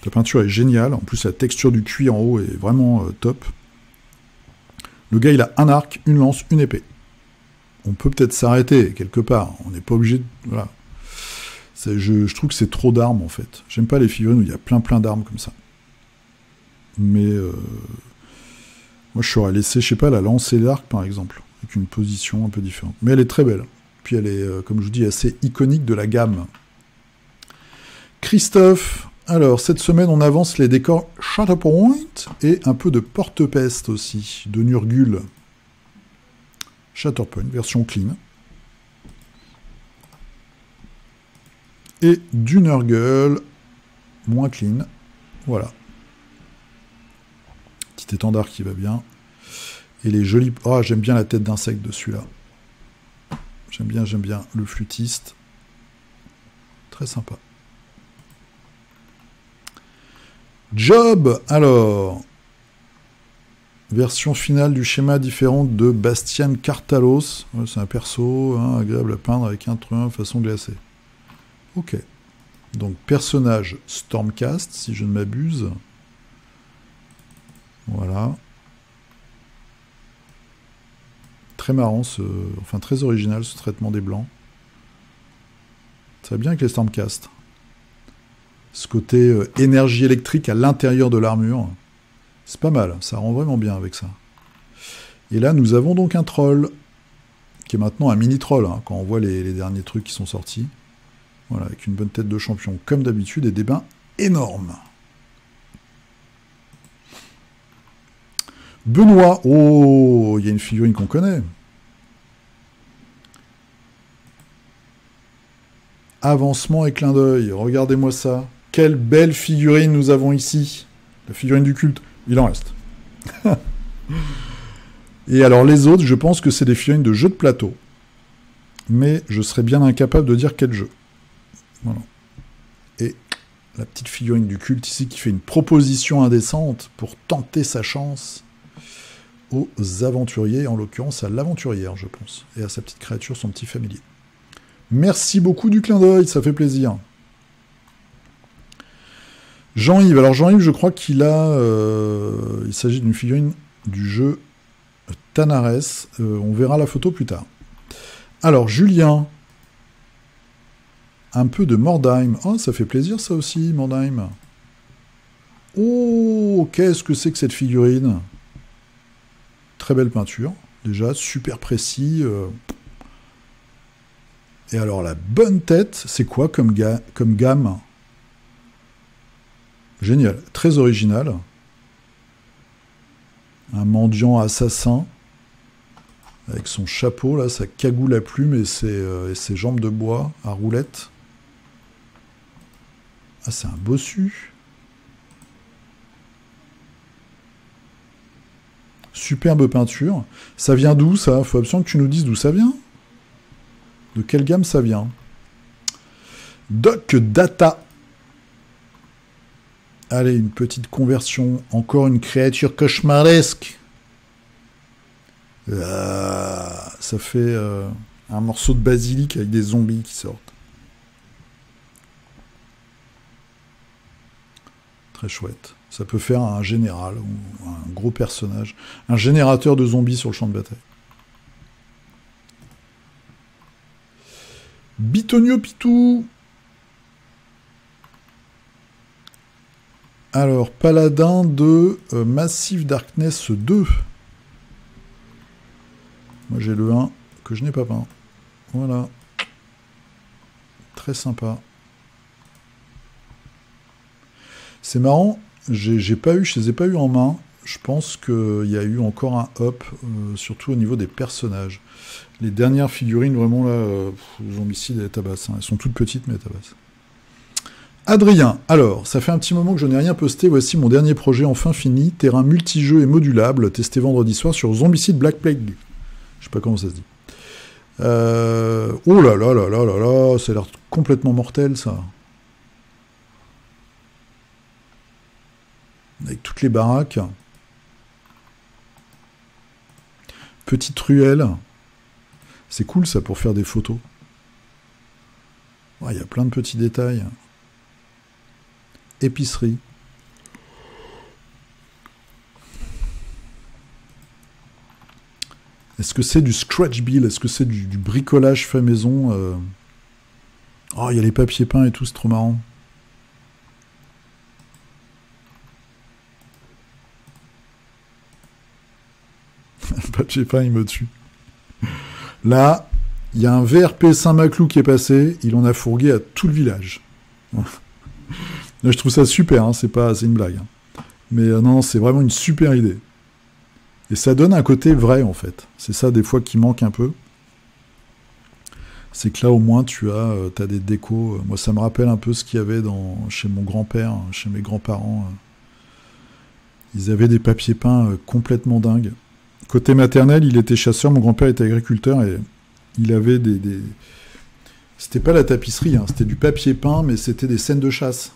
Ta peinture est géniale. En plus, la texture du cuir en haut est vraiment top. Le gars, il a un arc, une lance, une épée. On peut peut-être s'arrêter quelque part. On n'est pas obligé de... voilà. Je trouve que c'est trop d'armes, en fait. J'aime pas les figurines où il y a plein d'armes comme ça. Mais... moi, je saurais laisser, je sais pas, la lance et l'arc, par exemple. Avec une position un peu différente. Mais elle est très belle. Puis elle est, comme je vous dis, assez iconique de la gamme. Christophe... alors, cette semaine, on avance les décors Shatterpoint et un peu de porte-peste aussi, de Nurgle. Shatterpoint, version clean. Et du Nurgle, moins clean. Voilà. Petit étendard qui va bien. Et les jolis... oh, j'aime bien la tête d'insecte de celui-là. J'aime bien le flûtiste. Très sympa. Job, alors, version finale du schéma différente de Bastian Cartalos. Ouais, c'est un perso agréable à peindre avec un truc façon glacée. Ok. Donc personnage Stormcast, si je ne m'abuse. Voilà. Très marrant, enfin très original ce traitement des blancs. Ça va bien avec les Stormcast. Ce côté énergie électrique à l'intérieur de l'armure. C'est pas mal, ça rend vraiment bien avec ça. Et là, nous avons donc un troll, qui est maintenant un mini-troll, hein, quand on voit les derniers trucs qui sont sortis. Voilà, avec une bonne tête de champion, comme d'habitude, et des bains énormes. Benoît, oh, il y a une figurine qu'on connaît. Avancement et clin d'œil, regardez-moi ça. Quelle belle figurine nous avons ici. La figurine du culte. Il en reste. Et alors les autres, je pense que c'est des figurines de jeux de plateau. Mais je serais bien incapable de dire quel jeu. Voilà. Et la petite figurine du culte ici qui fait une proposition indécente pour tenter sa chance aux aventuriers, en l'occurrence à l'aventurière, je pense. Et à sa petite créature, son petit familier. Merci beaucoup du clin d'œil, ça fait plaisir. Jean-Yves, alors Jean-Yves, je crois qu'il a... il s'agit d'une figurine du jeu Tanares. On verra la photo plus tard. Alors, Julien. Un peu de Mordheim. Oh, ça fait plaisir ça aussi, Mordheim. Oh, qu'est-ce que c'est que cette figurine? Très belle peinture, déjà, super précis. Et alors, la bonne tête, c'est quoi comme gamme? Génial, très original. Un mendiant assassin. Avec son chapeau, là, sa cagoule à plumes et ses jambes de bois à roulettes. Ah, c'est un bossu. Superbe peinture. Ça vient d'où, ça? Faut absolument que tu nous dises d'où ça vient. De quelle gamme ça vient? Doc Data. Allez, une petite conversion. Encore une créature cauchemardesque. Ça fait un morceau de basilic avec des zombies qui sortent. Très chouette. Ça peut faire un général ou un gros personnage. Un générateur de zombies sur le champ de bataille. Bitonio Pitou. Alors, paladin de Massive Darkness 2. Moi j'ai le 1 que je n'ai pas peint. Voilà. Très sympa. C'est marrant, je les ai pas eu en main. Je pense qu'il y a eu encore un up, surtout au niveau des personnages. Les dernières figurines, vraiment là, zombicides et tabasse. Hein. Elles sont toutes petites, mais elles tabassent. Adrien, alors, ça fait un petit moment que je n'ai rien posté. Voici mon dernier projet enfin fini. Terrain multijeu et modulable, testé vendredi soir sur Zombicide Black Plague. Je sais pas comment ça se dit. Oh là là là là là là, ça a l'air complètement mortel, ça. Avec toutes les baraques. Petite ruelle. C'est cool, ça, pour faire des photos. Il y a plein de petits détails. Épicerie. Est-ce que c'est du scratch bill? Est-ce que c'est du bricolage fait maison? Oh, il y a les papiers peints et tout, c'est trop marrant. Le papier peint, il me tue. Là, il y a un VRP Saint-Maclou qui est passé, il en a fourgué à tout le village. Là, je trouve ça super, hein, c'est une blague. Hein. Mais non, c'est vraiment une super idée. Et ça donne un côté vrai, en fait. C'est ça, des fois, qui manque un peu. C'est que là, au moins, tu as des décos. Moi, ça me rappelle un peu ce qu'il y avait chez mon grand-père, chez mes grands-parents. Ils avaient des papiers peints complètement dingues. Côté maternel, il était chasseur, mon grand-père était agriculteur, et il avait des... C'était pas la tapisserie, hein, c'était du papier peint, mais c'était des scènes de chasse.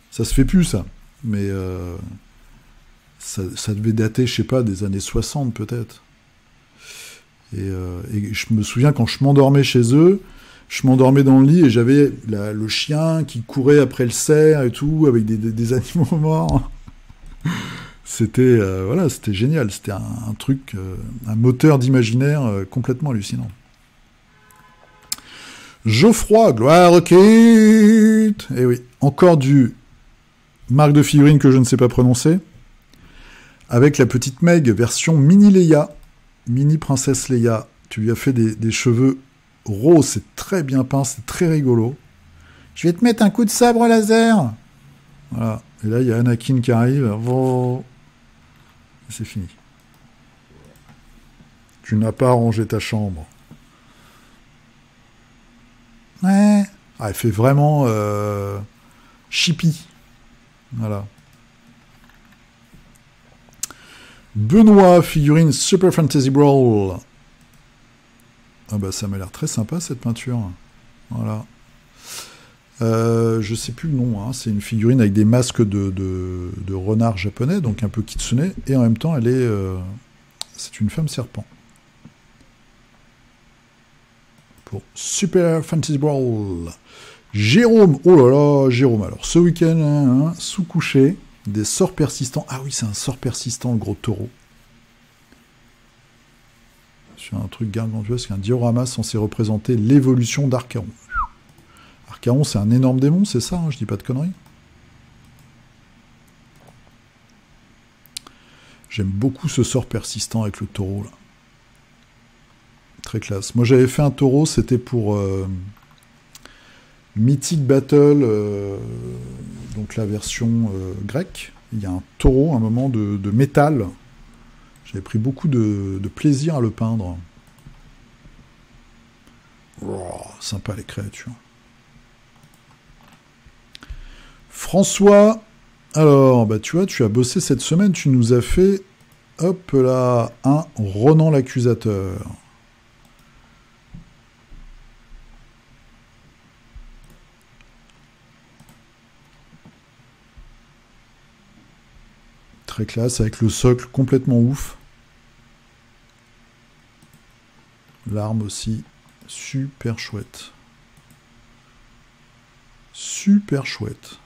Ça se fait plus, ça. Mais... Ça devait dater, je sais pas, des années 60 peut-être. Et je me souviens quand je m'endormais chez eux, je m'endormais dans le lit et j'avais le chien qui courait après le cerf et tout, avec des animaux morts. C'était voilà, c'était génial. C'était un truc, un moteur d'imaginaire complètement hallucinant. Geoffroy, gloire au kit. Eh oui, encore du marque de figurine que je ne sais pas prononcer. Avec la petite Meg, version mini Leia, mini princesse Leia. Tu lui as fait des cheveux roses, c'est très bien peint, c'est très rigolo. Je vais te mettre un coup de sabre laser. Voilà. Et là, il y a Anakin qui arrive. Oh. C'est fini. Tu n'as pas rangé ta chambre. Ouais. Ah, elle fait vraiment chippy. Voilà. Benoît, figurine Super Fantasy Brawl. Ah bah ça m'a l'air très sympa cette peinture. Voilà. Je sais plus le nom, hein. C'est une figurine avec des masques de renard japonais, donc un peu kitsune, et en même temps elle est... c'est une femme serpent. Pour Super Fantasy Brawl. Jérôme, oh là là, Jérôme. Alors ce week-end, sous-couché, des sorts persistants. Ah oui, c'est un sort persistant, le gros taureau. Sur un truc gargantuesque, c'est un diorama censé représenter l'évolution d'Archaon. Archaon, c'est un énorme démon, c'est ça, hein, je dis pas de conneries. J'aime beaucoup ce sort persistant avec le taureau, là. Très classe. Moi, j'avais fait un taureau, c'était pour Mythic Battle, donc la version grecque, Il y a un taureau, un moment de métal. J'avais pris beaucoup de plaisir à le peindre. Oh, sympa les créatures. François, alors, bah tu vois, tu as bossé cette semaine, tu nous as fait, hop là, un Ronan l'accusateur. Très classe, avec le socle complètement ouf. L'arme aussi, super chouette. Super chouette.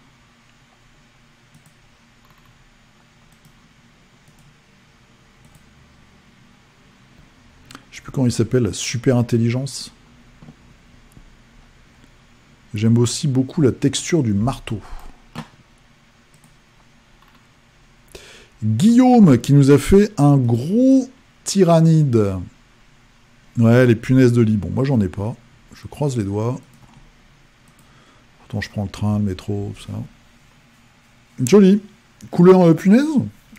Je sais plus comment il s'appelle, la super intelligence. J'aime aussi beaucoup la texture du marteau. Guillaume qui nous a fait un gros tyrannide. Ouais, les punaises de lit. Bon, moi j'en ai pas. Je croise les doigts. Pourtant je prends le train, le métro, tout ça. Joli. Couleur punaise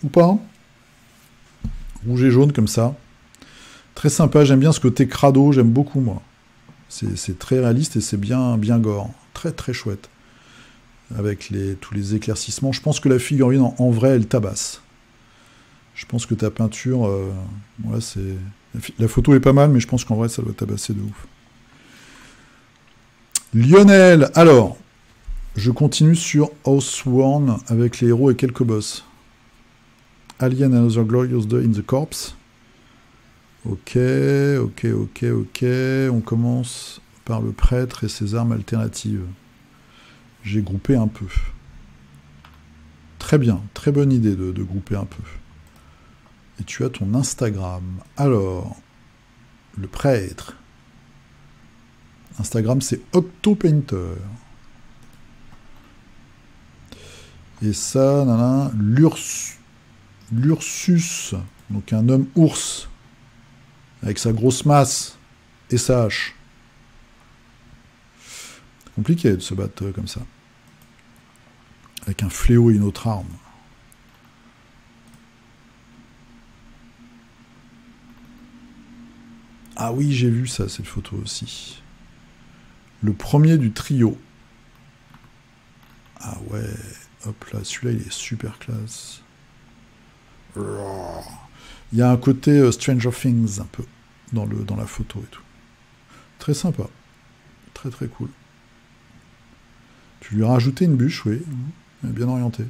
ou pas? Rouge et jaune comme ça. Très sympa, j'aime bien ce côté crado, j'aime beaucoup moi. C'est très réaliste et c'est bien gore. Très très chouette. Avec tous les éclaircissements. Je pense que la figurine en vrai elle tabasse. Je pense que ta peinture, voilà, c'est... La photo est pas mal, mais je pense qu'en vrai, ça doit tabasser de ouf. Lionel, alors, je continue sur Oathsworn avec les héros et quelques boss. Alien Another Glorious Day in the Corpse. Ok. On commence par le prêtre et ses armes alternatives. J'ai groupé un peu. Très bien, très bonne idée de grouper un peu. Et tu as ton Instagram. Alors, le prêtre. Instagram, c'est Octopainter. Et ça, l'Ursus, donc un homme ours, avec sa grosse masse et sa hache. C'est compliqué de se battre comme ça. Avec un fléau et une autre arme. Ah oui, j'ai vu ça, cette photo aussi. Le premier du trio. Ah ouais, hop là, celui-là, il est super classe. Il y a un côté Stranger Things, un peu, dans la photo et tout. Très sympa. Très très cool. Tu lui as rajouté une bûche, oui. Bien orienté.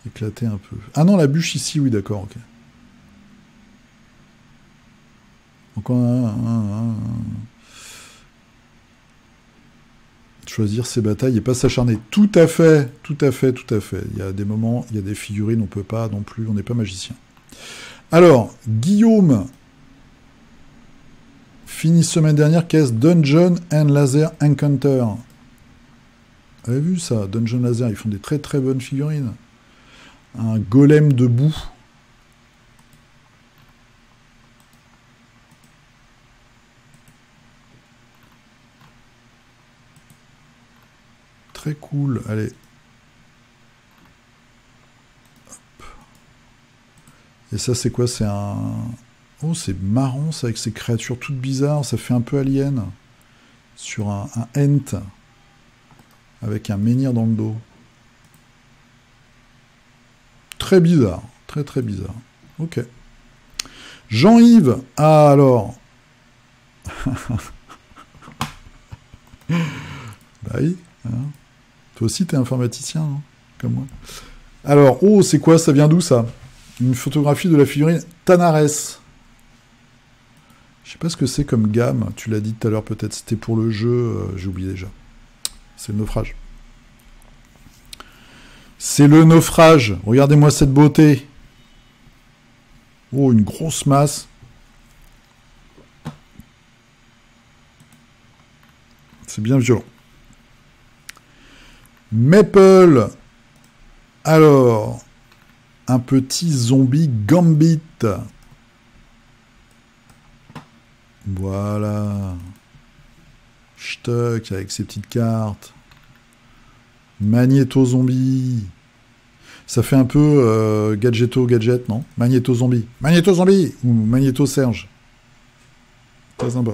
Éclater un peu. Ah non, la bûche ici, oui, d'accord, ok. Donc choisir ses batailles et pas s'acharner. Tout à fait. Il y a des moments, il y a des figurines, on peut pas non plus, on n'est pas magicien. Alors, Guillaume, fini semaine dernière, caisse Dungeon and Laser Encounter. Vous avez vu ça, Dungeon Laser, ils font des très très bonnes figurines. Un golem de boue. Très cool, allez. Hop. Et ça, c'est quoi? C'est un... Oh, c'est marrant, ça, avec ces créatures toutes bizarres. Ça fait un peu alien. Sur un Ent. Avec un menhir dans le dos. Très bizarre. Très, très bizarre. Ok. Jean-Yves. Ah, alors. Bah oui. Hein. Toi aussi, t'es informaticien, hein, comme moi. Alors, oh, c'est quoi? Ça vient d'où, ça? Une photographie de la figurine Tanares. Je sais pas ce que c'est comme gamme. Tu l'as dit tout à l'heure, peut-être. C'était pour le jeu. J'ai oublié déjà. C'est le naufrage. C'est le naufrage. Regardez-moi cette beauté. Oh, une grosse masse. C'est bien violent. Maple. Alors, un petit zombie Gambit. Voilà. Stuck avec ses petites cartes. Magnéto Zombie. Ça fait un peu Gadgeto Gadget, non? Magnéto Zombie. Magnéto Zombie ou Magnéto Serge. Très sympa.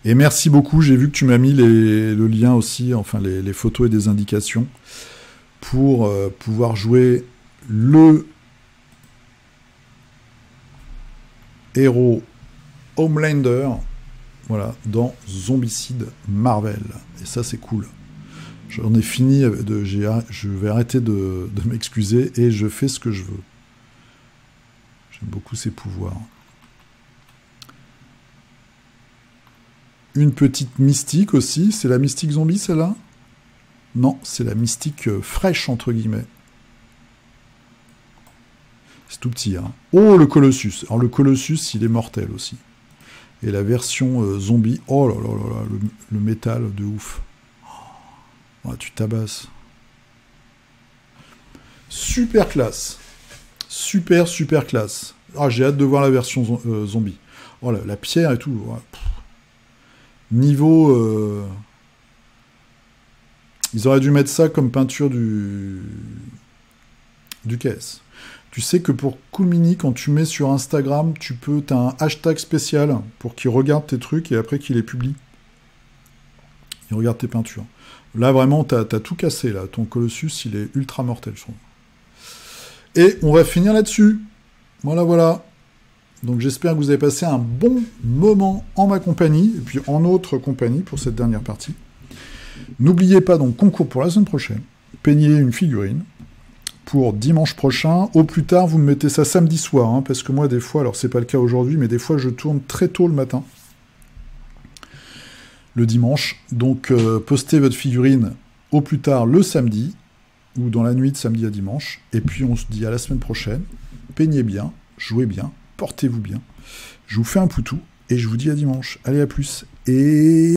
Et merci beaucoup, j'ai vu que tu m'as mis le lien aussi, enfin les photos et des indications pour pouvoir jouer le héros Homelander, voilà, dans Zombicide Marvel. Et ça, c'est cool. J'en ai fini, je vais arrêter de m'excuser et je fais ce que je veux. J'aime beaucoup ses pouvoirs. Une petite mystique aussi. C'est la mystique zombie, celle-là? Non, c'est la mystique fraîche, entre guillemets. C'est tout petit, hein. Oh, le Colossus. Alors, le Colossus, il est mortel aussi. Et la version zombie, oh là là là là, le métal de ouf. Oh, tu tabasses. Super classe. Super, super classe. Ah, j'ai hâte de voir la version zombie. Oh, la pierre et tout. Ouais. Niveau... Ils auraient dû mettre ça comme peinture du caisse. Tu sais que pour Cool Mini, quand tu mets sur Instagram, t'as un hashtag spécial pour qu'il regarde tes trucs et après qu'il les publie. Il regarde tes peintures. Là, vraiment, t'as tout cassé, là. Ton Colossus, il est ultra mortel, je trouve. Et on va finir là-dessus. Voilà, voilà. Donc j'espère que vous avez passé un bon moment en ma compagnie, et puis en notre compagnie pour cette dernière partie. N'oubliez pas donc concours pour la semaine prochaine. Peignez une figurine pour dimanche prochain. Au plus tard, vous me mettez ça samedi soir, hein, parce que moi, des fois, alors c'est pas le cas aujourd'hui, mais des fois, je tourne très tôt le matin. Le dimanche. Donc, postez votre figurine au plus tard le samedi, ou dans la nuit de samedi à dimanche. Et puis, on se dit à la semaine prochaine. Peignez bien, jouez bien, portez-vous bien. Je vous fais un poutou, et je vous dis à dimanche. Allez, à plus. Et...